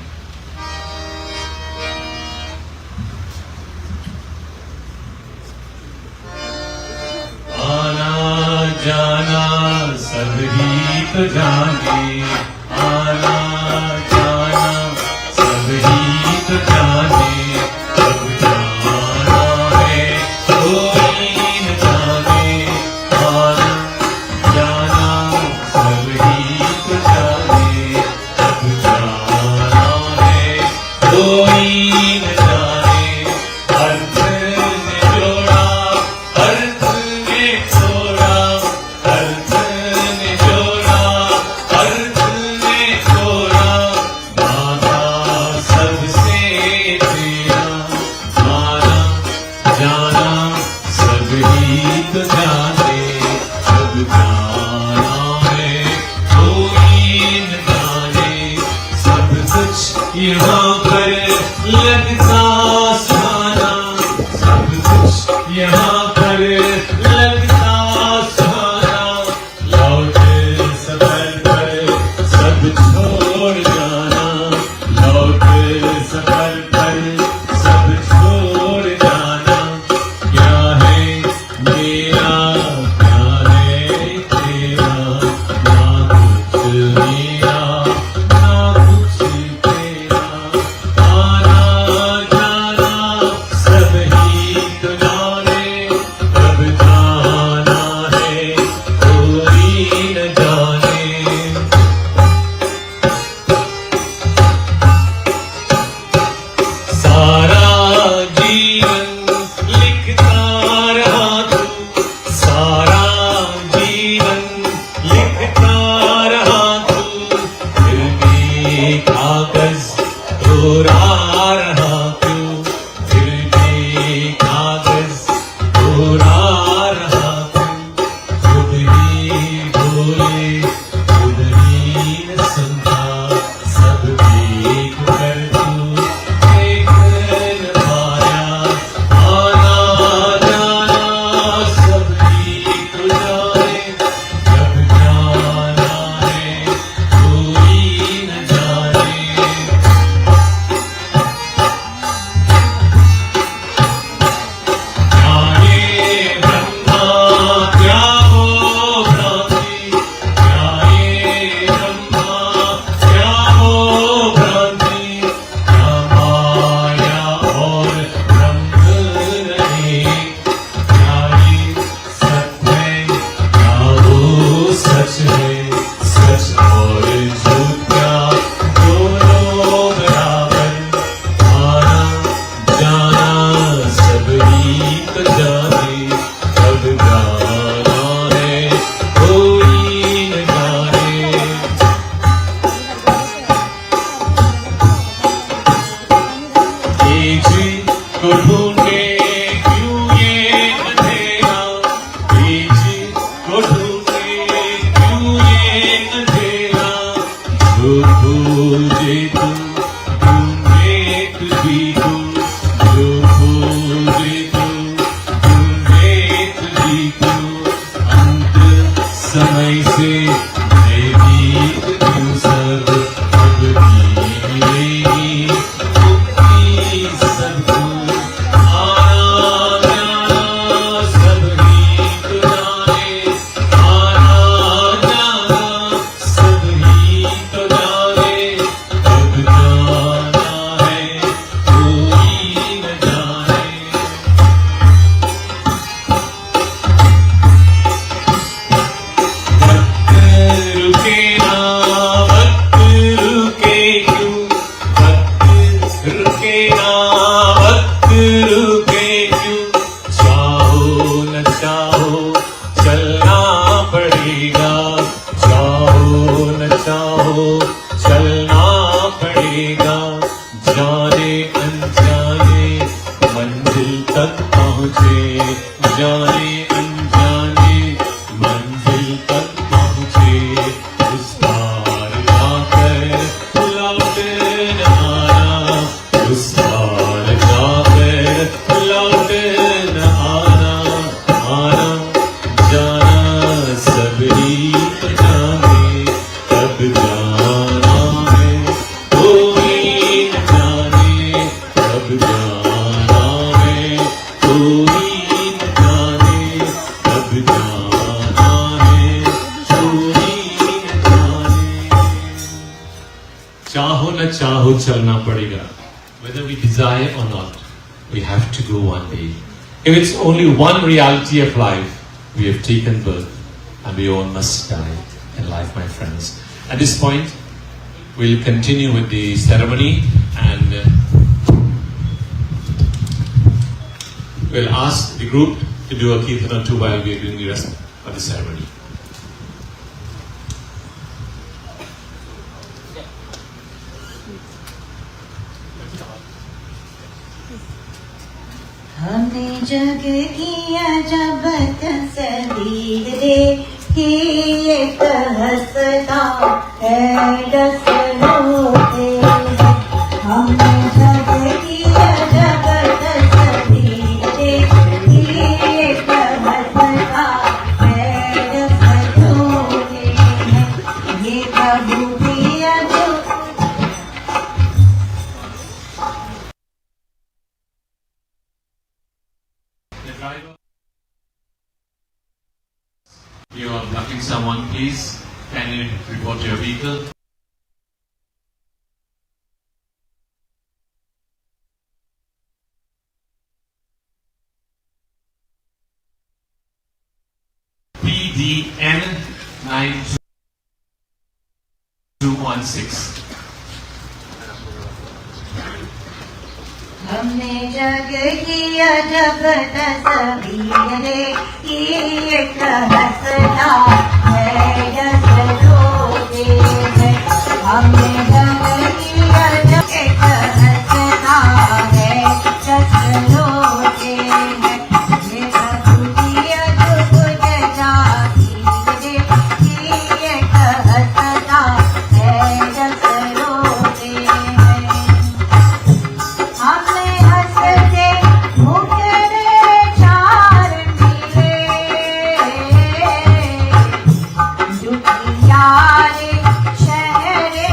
आना जाना सब ही तो जाने आना जाना सब ही तो जाने सब जाना है कोई न जाने आना जाना सब ही तो जाने सब जाना है कोई न जाने अर्थ ने जोड़ा अर्थ ने छोड़ा अर्थ ने जोड़ा अर्थ ने छोड़ा माना सबसे तेरा माना जाना सब ही तो जाने सब जाना है कोई न जाने सब कुछ यहाँ पर लगता सुहाना सब कुछ यहाँ पर लगता सुहाना लौट सफर पर सब छोड़ जाना लौट सफर पर सब छोड़ जाना क्या है मेरा क्या है तेरा ना कुछ मेरा ना कुछ तेरा आना जाना भी तू, जो खोजे तू, ढूंढे तुझी को, अंत समय से मैं भी तू सब, अब भी मिलेगी मुक्ति सबको, आना जाना सब ही तो जाने, आना जाना सब ही तो जाने, अब जाना है कोई न जाने। वक्त रुके ना, वक्त रुके क्यों, वक्त रुके ना, वक्त रुके क्यों, चाहो न चाहो चलना पड़ेगा, चाहो न चाहो चलना पड़ेगा, जाने अनजाने मंजिल तक पहुँचे, जाने अनजाने मंजिल तक पहुँचे, उस पार जाकर लौट न आना, उस पार जाकर लौट न आना, आना जाना सब ही तो जाने, कब जाना है कोई न जाने, कब जाना है कोई न जाने, कब जाना है कोई न जाने। चाहो न चाहो चलना पड़ेगा. Whether we desire or not, we have to go one day. If it's only one reality of life, we have taken birth and we all must die in life, my friends. At this point, we'll continue with the ceremony and we'll ask the group to do a kirtan or two while we are doing the rest of the ceremony. हमने जग किया जब तस्वीर देखी, एक हंसता है दस रोते हैं। हमने जग किया जब तस्वीर देखी, एक हंसता है दस रोते हैं। ये प्रभु किया जो You are blocking someone, please. Can you report to your vehicle? PDN 9216. हमने जग किया जब तस्वीर देखी, एक हंसता है दस रोते हैं। हमने जग किया जब एक हंसता है दस रोते हैं। ये प्रभु किया जो कुछ जाती देखी, एक हंसता है दस रोते हैं। हमने हंसते मुखड़े चार मिले, दुखियारे शहरे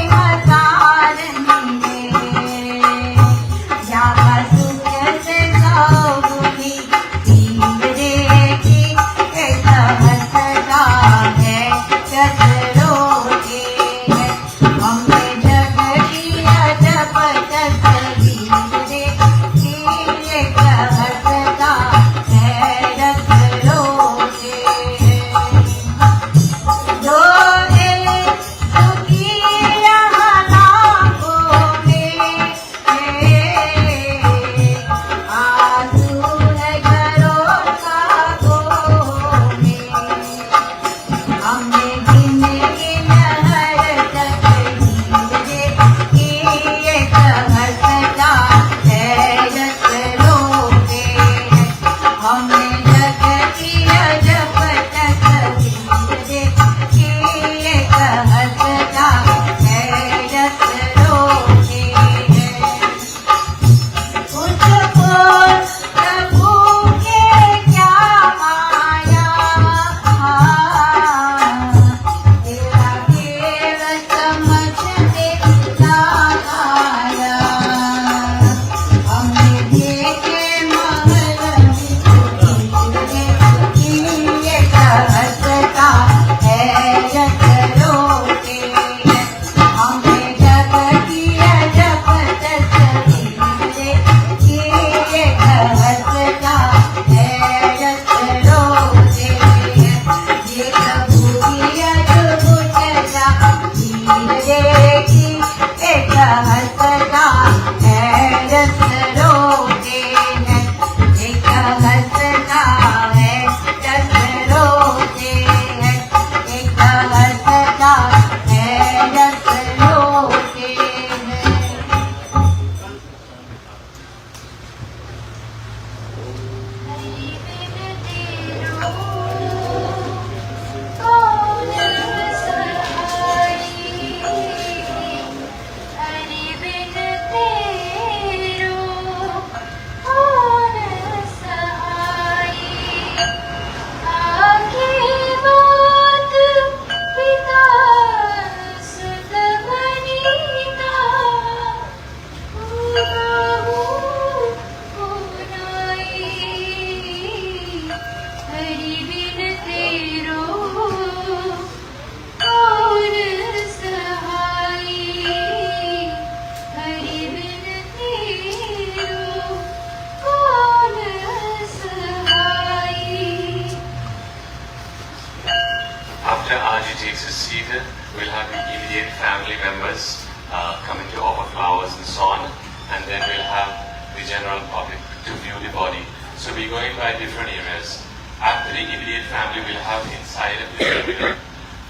general public to view the body. So we're going by different areas. After the immediate family, we'll have inside of the terminal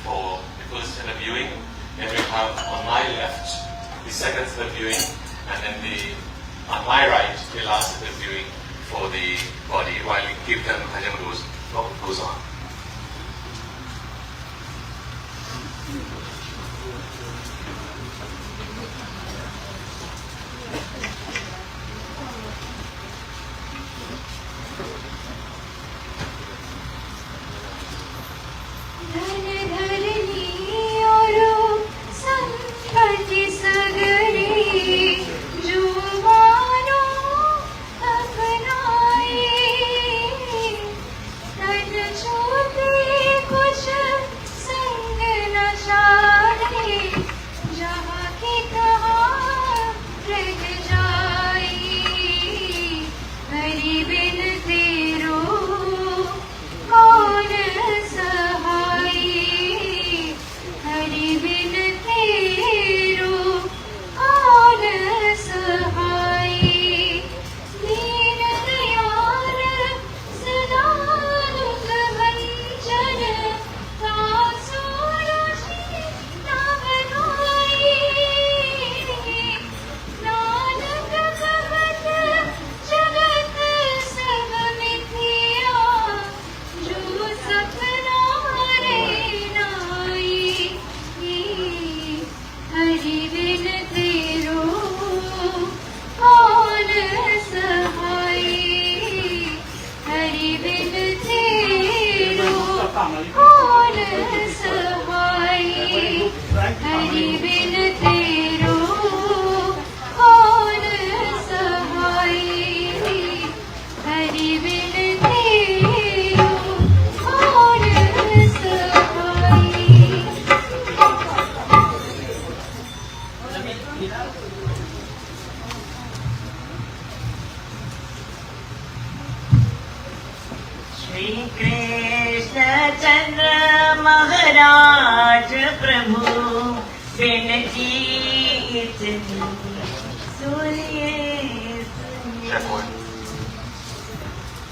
for the first set of viewing. Then we'll have on my left the second set of viewing, and then on my right the last set of viewing for the body while we Kirtan Bhajan goes on.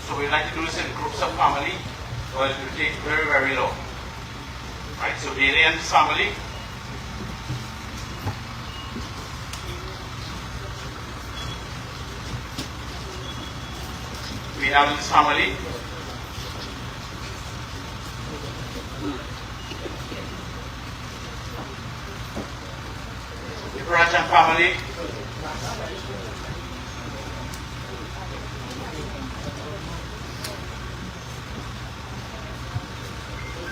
So we like to do this in groups of family, so it will take very, very long. Right, so Ian's family. We have this family. The Prajan family.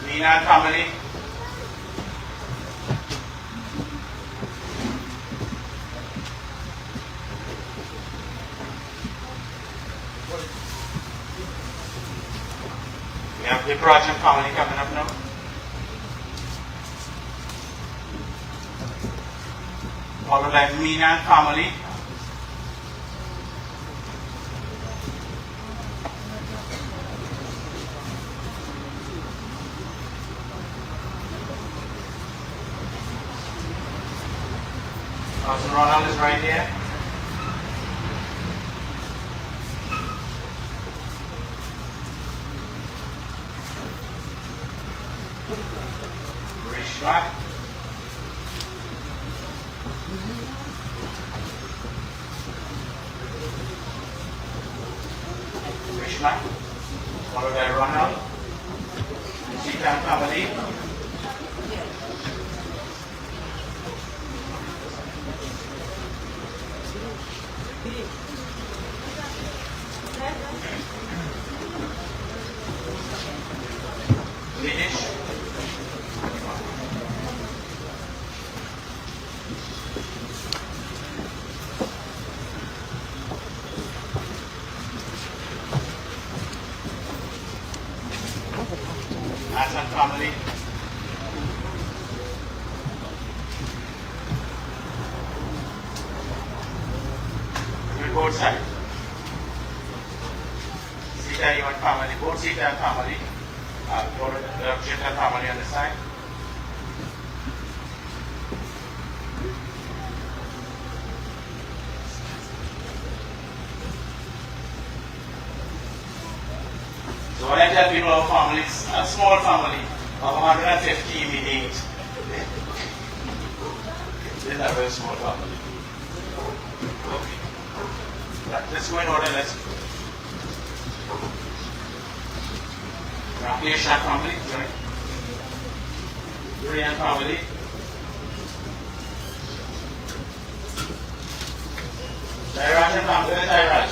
Nina family. We have the Prajan family coming up now. Followed by Meena family. Cousin Ronald is right here. Rishma. Rishma. Followed by Ronald. Sita family. Finish. Hassan family. Both sides. Sita Iwan family, both Sita family. Chitra family on the side. tell people our family is a small family of 150 we ate. This is a very small family. Okay. Right, let's go in order. Let's Rakesh family, right? Korean family. Jairaj family, Jairaj.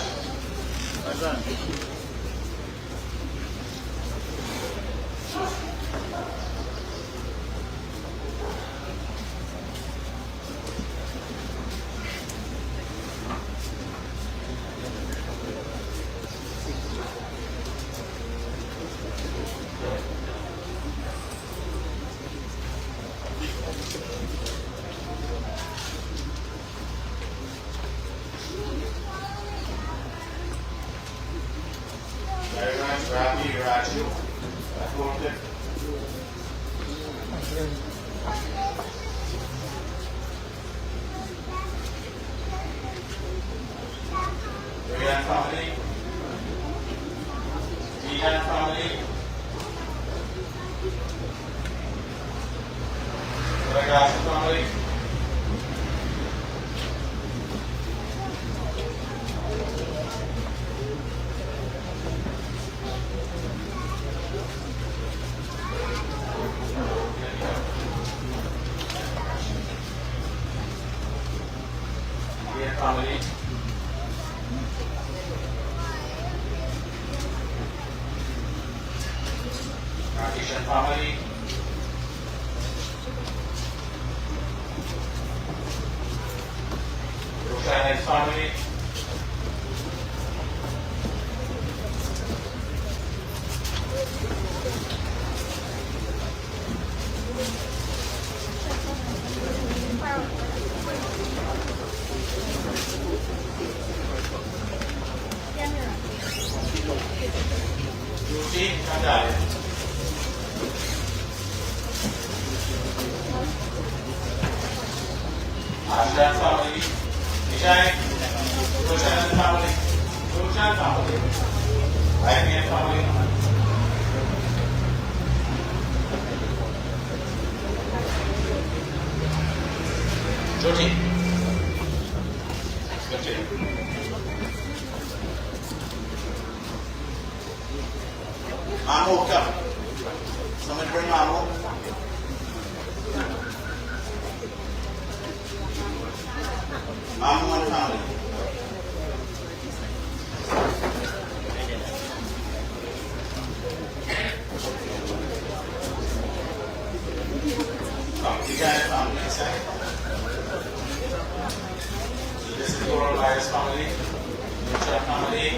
Ian family. Ian family. Ragazzi family. Ian family. Asian family. Roshana's family. Lucy Kandale. Ashland family, Vijay, Roshan family, Roshan family, I.A.N family, Jyoti, Mamu, come. Someone bring Mamu. Mamu and family. Vijay family inside. So this is Coral Virus family, Lucia family.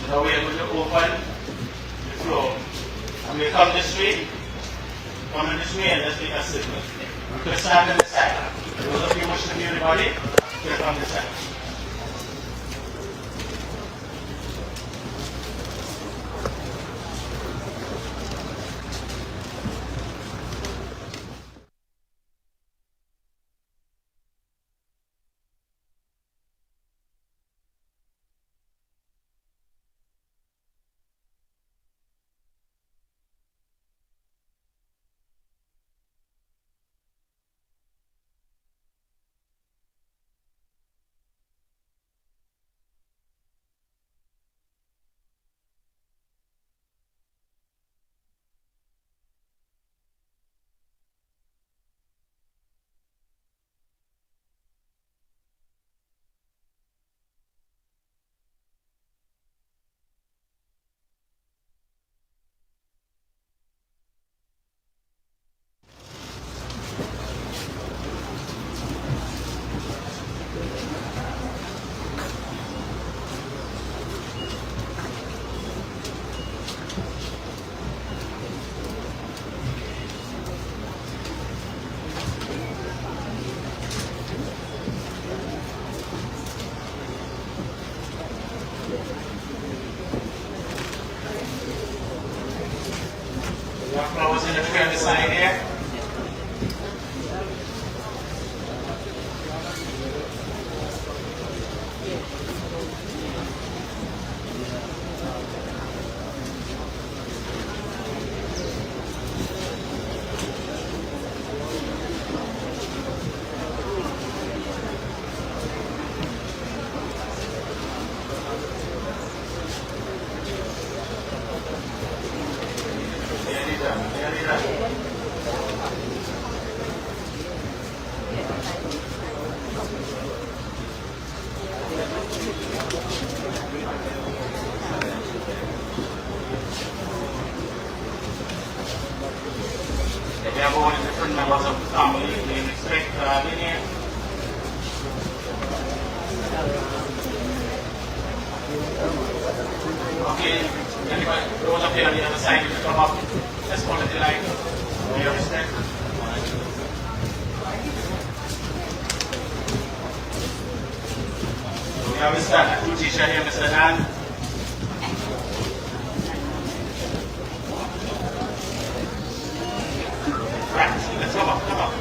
Now we are going to open the floor. And we come this way, come in this way, and let's take a signal. We can stand on this side. Those of you who wish to view the body, you can come this side. Linear. Okay, anybody, those up here on the other side, you come up. Let's follow the line. Do you understand? We have a start. Two teacher here, Mr. Dan. Right, let's come up, come up.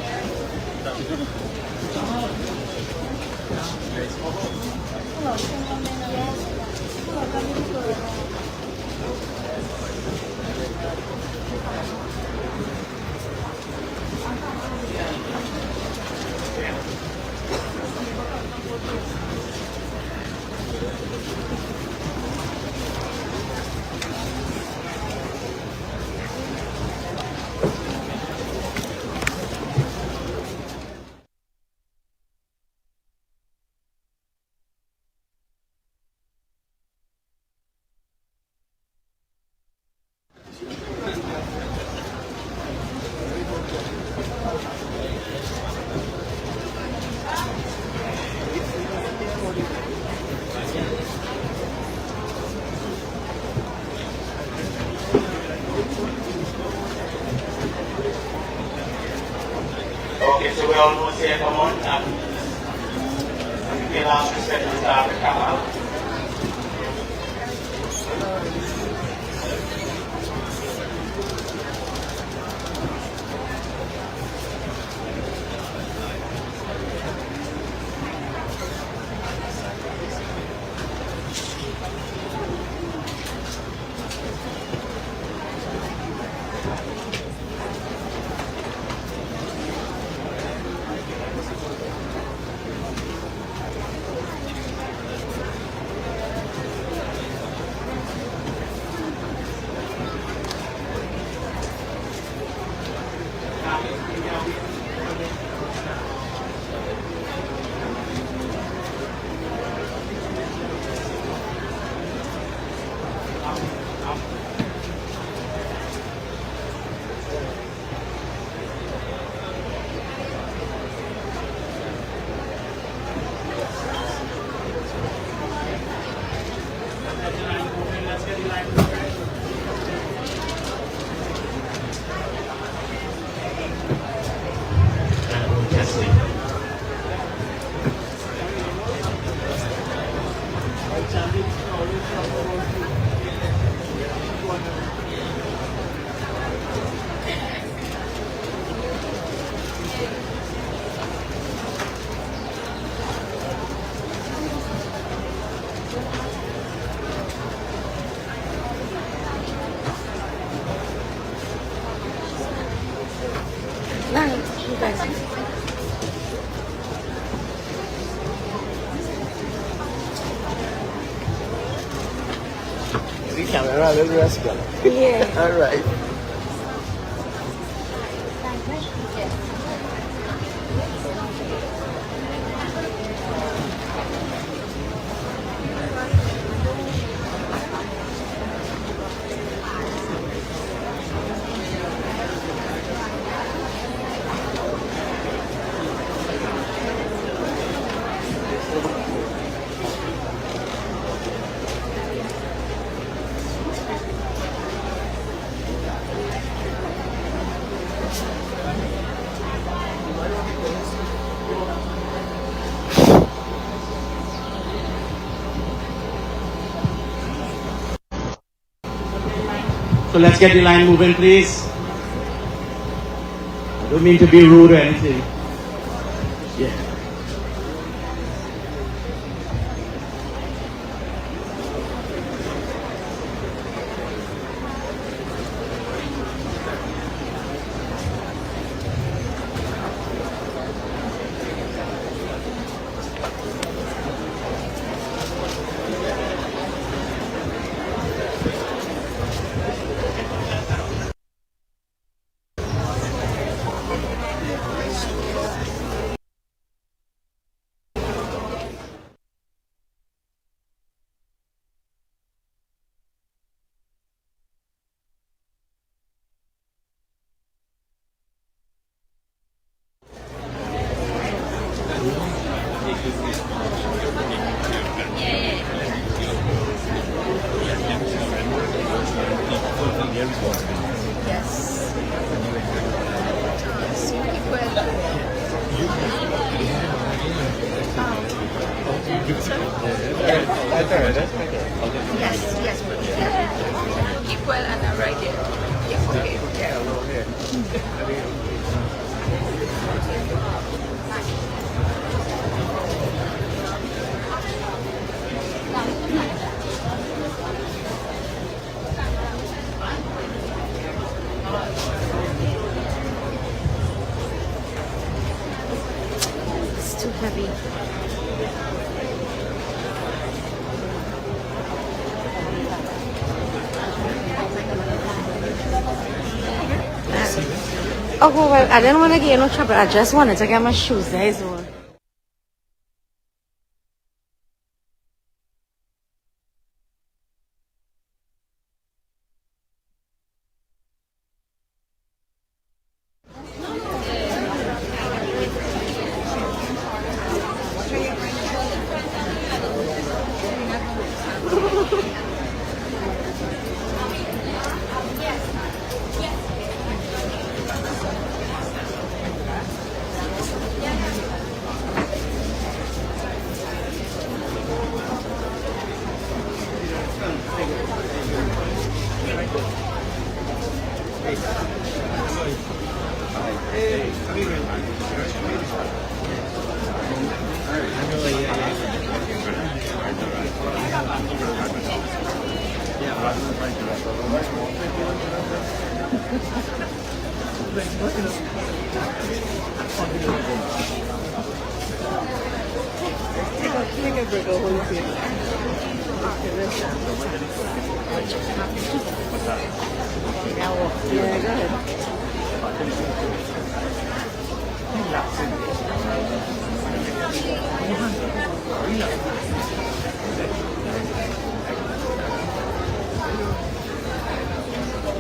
Okay, so we almost here, come on. You can ask respect to Mr. Arvin Kamal. The camera, let's go. Yeah. All right. So let's get the line moving, please. I don't mean to be rude or anything. Yeah. Equal and right there. Yeah, okay. It's too heavy. Oh, well, I didn't want to get in no trouble. I just wanted to get my shoes. There is one.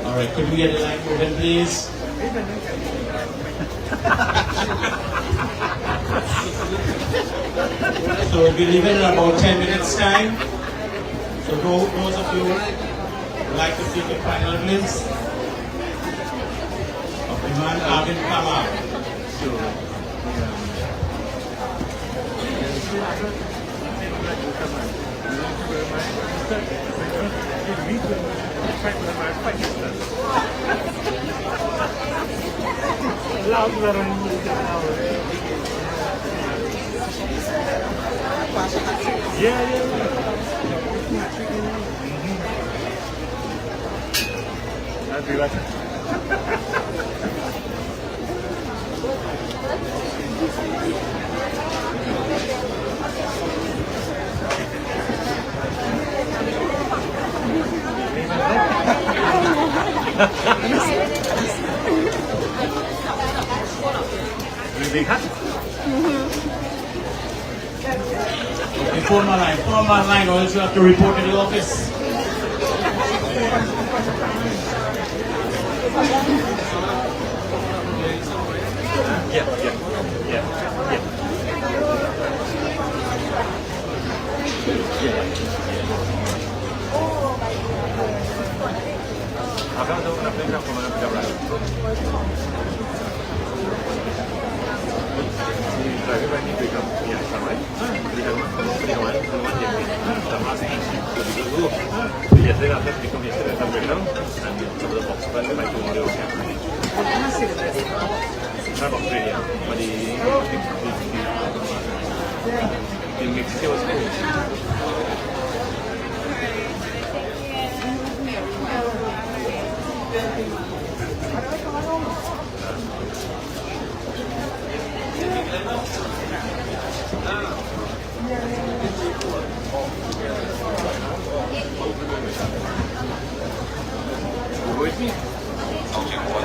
All right, could we get the line moving, please? So we'll be leaving in about 10 minutes time. So those of you who would like to take a final glimpse of the man Arvin Kamal. That'd be like big hat. Okay, formal line, or else you have to report to the office. Acá tengo una flecha como una flecha blanca. Yesterday after become yesterday some breakdown and some of the box plans by tomorrow. Not Australia, but the Mexico was with me? Okay, what?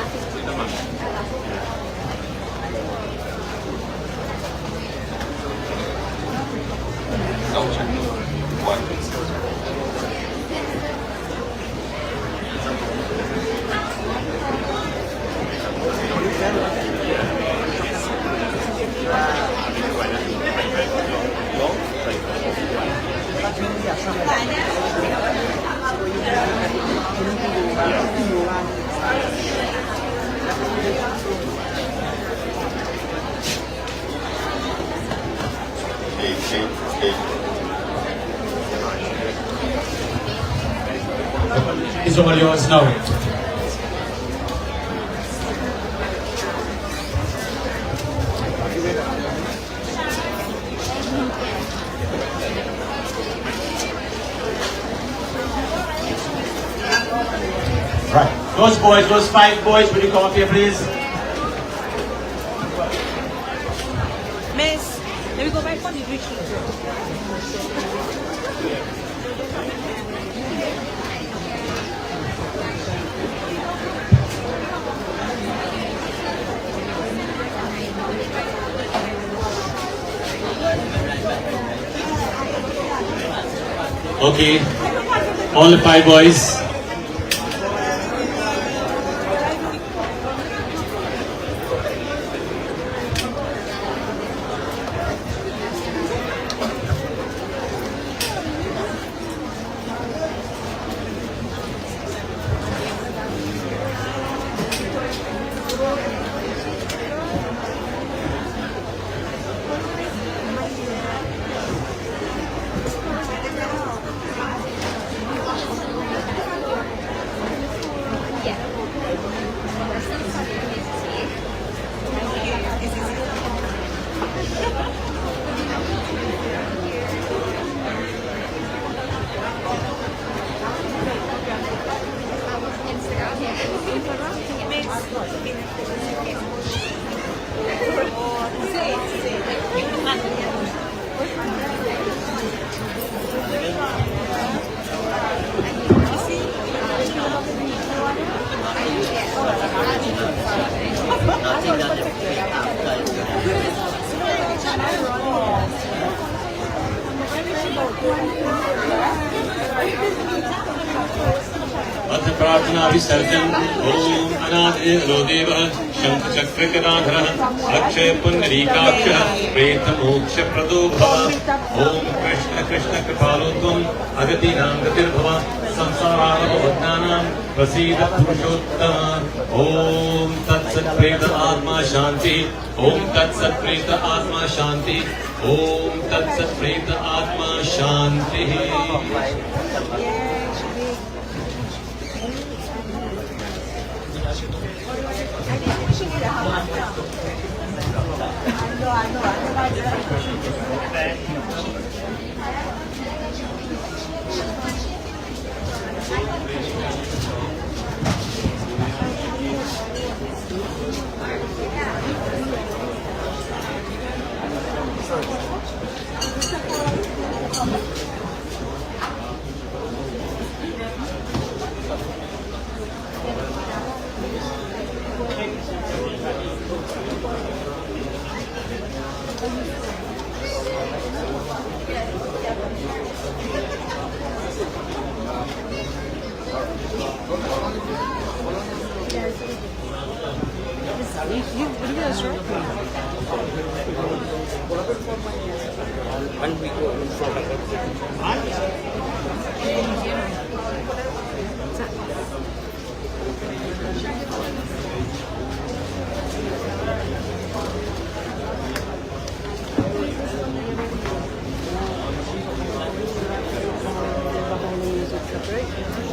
It's all yours now. Right. Those boys, those 5 boys, will you come up here, please? Miss, let me go back for the retreat. Okay, all the 5 boys. अथ प्रार्थना विसर्जन ओम अनादिरो देव शंख चक्र गदाधर अक्षय पुंडरीकाक्ष प्रेत मोक्ष प्रदो भव ओम कृष्ण कृष्ण कृपालो त्वं अगतिनां गतिर्भव संसारावबद्धानां प्रसीद पुरुषोत्तम ओम तत्सत् प्रेत आत्मा शांति ओम तत्सत् प्रेत आत्मा शांति ओम तत्सत् प्रेत आत्मा शांति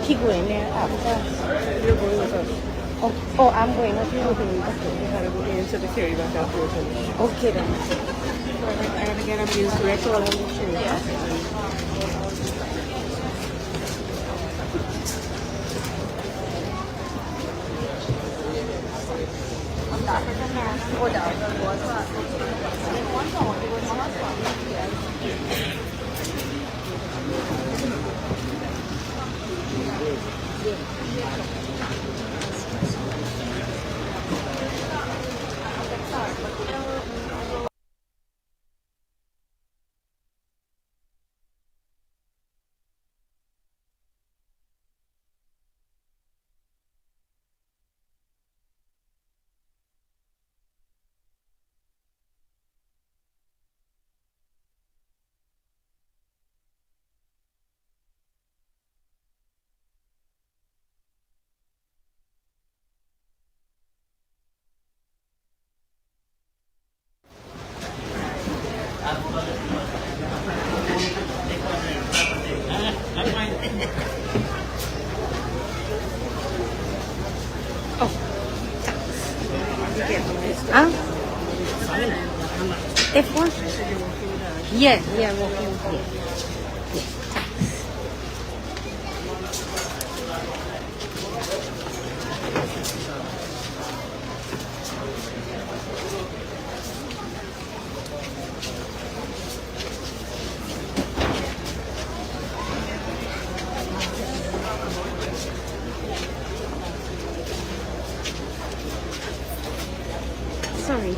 Keep going there after. You're going with us. Oh, I'm going with you. Okay. You gotta go into the ferry back afterwards. Okay then. I gotta get up used to it all on the ferry. That's fine. Huh? F1? Yeah, walking. Yeah. Sorry.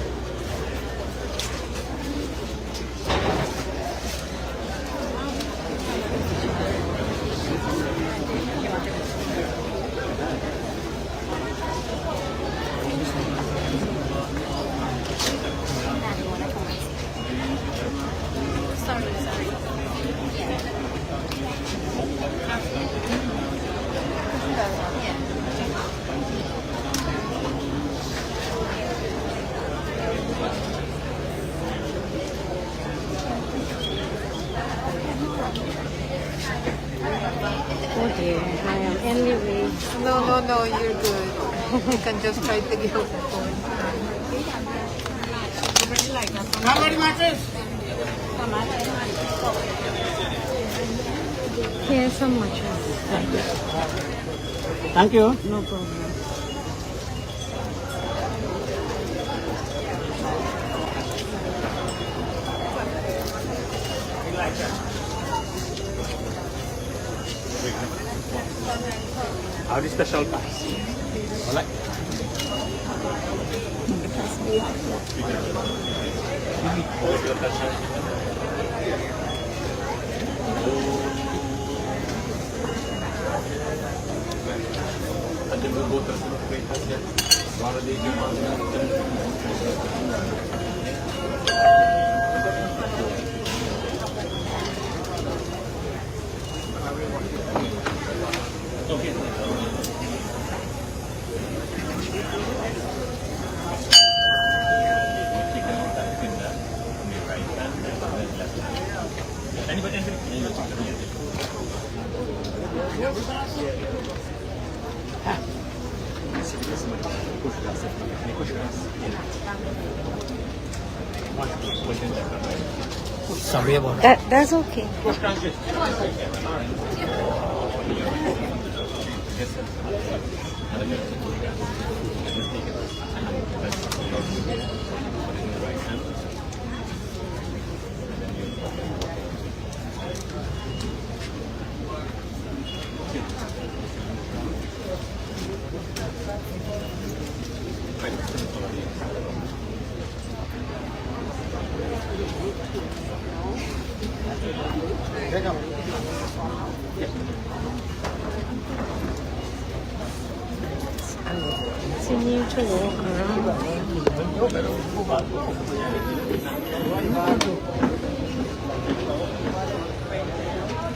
Oh dear, I am anyway. No, you're good. You can just try to give up the phone. How many matches? Here's some matches. Thank you. No problem. How the special pass? Alright. And then we'll go to the great house. Rather than Sorry about that. That's okay. Continue to walk around.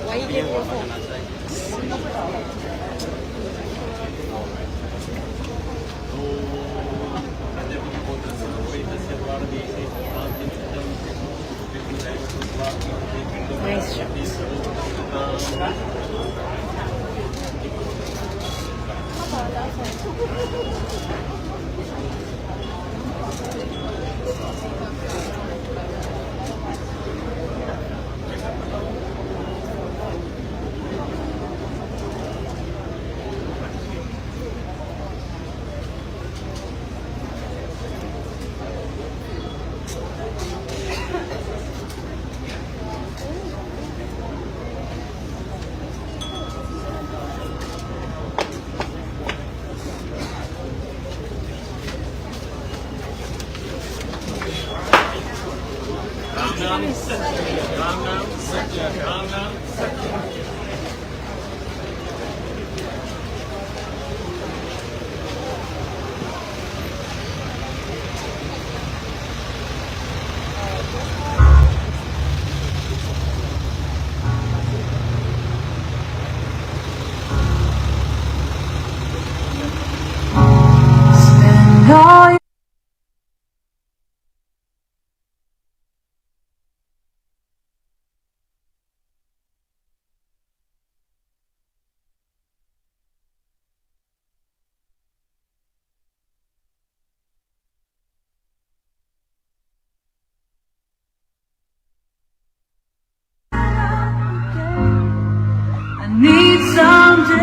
Why you get your phone? Nice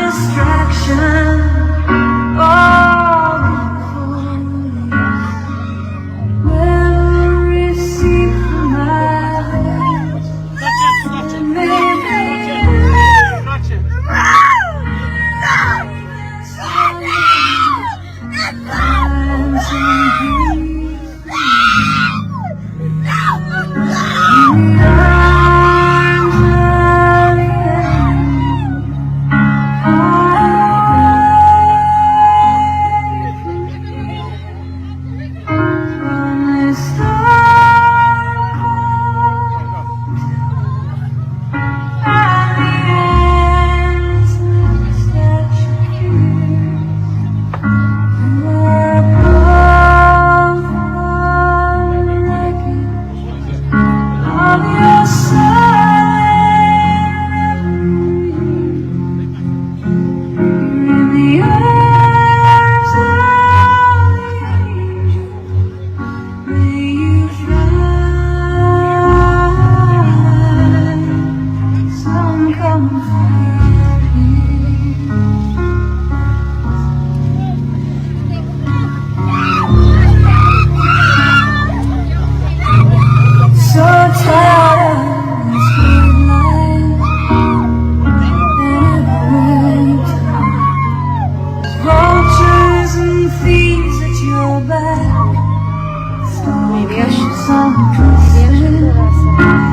distraction. Oh, memories seep from my head.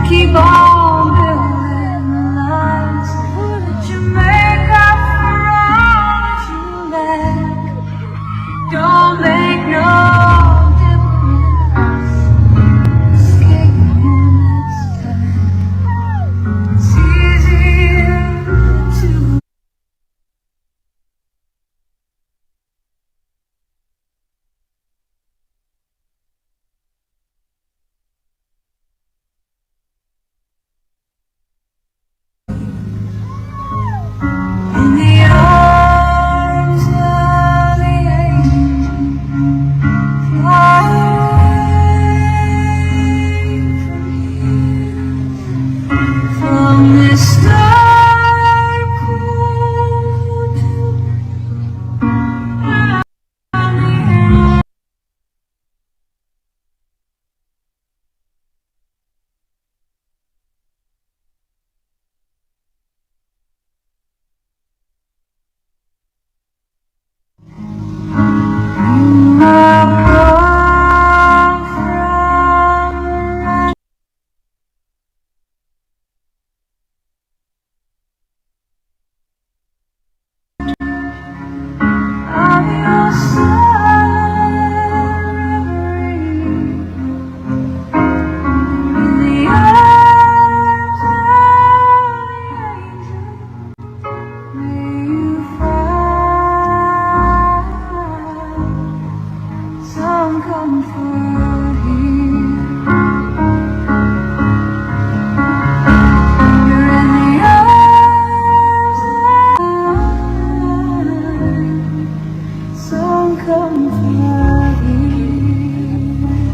Keep on building the lines that you make up for all that you lack. Don't make no difference. Escaping this time. It's easier to. In the arms of the angel, fly from this dark cold of your in the arms of the angel, may you find some comfort here. You're in the arms of some comfort here.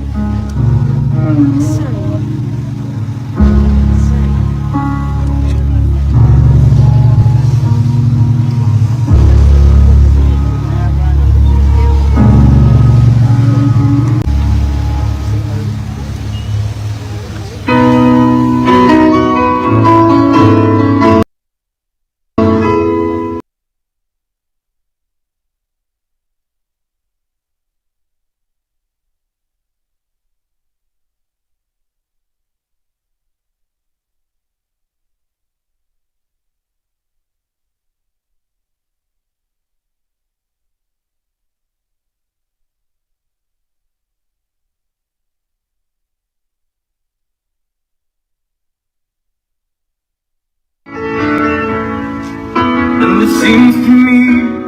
And it seems to me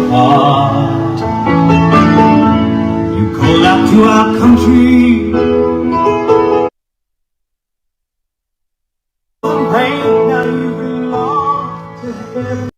heart. You called out to our country, pain, now you belong to heaven.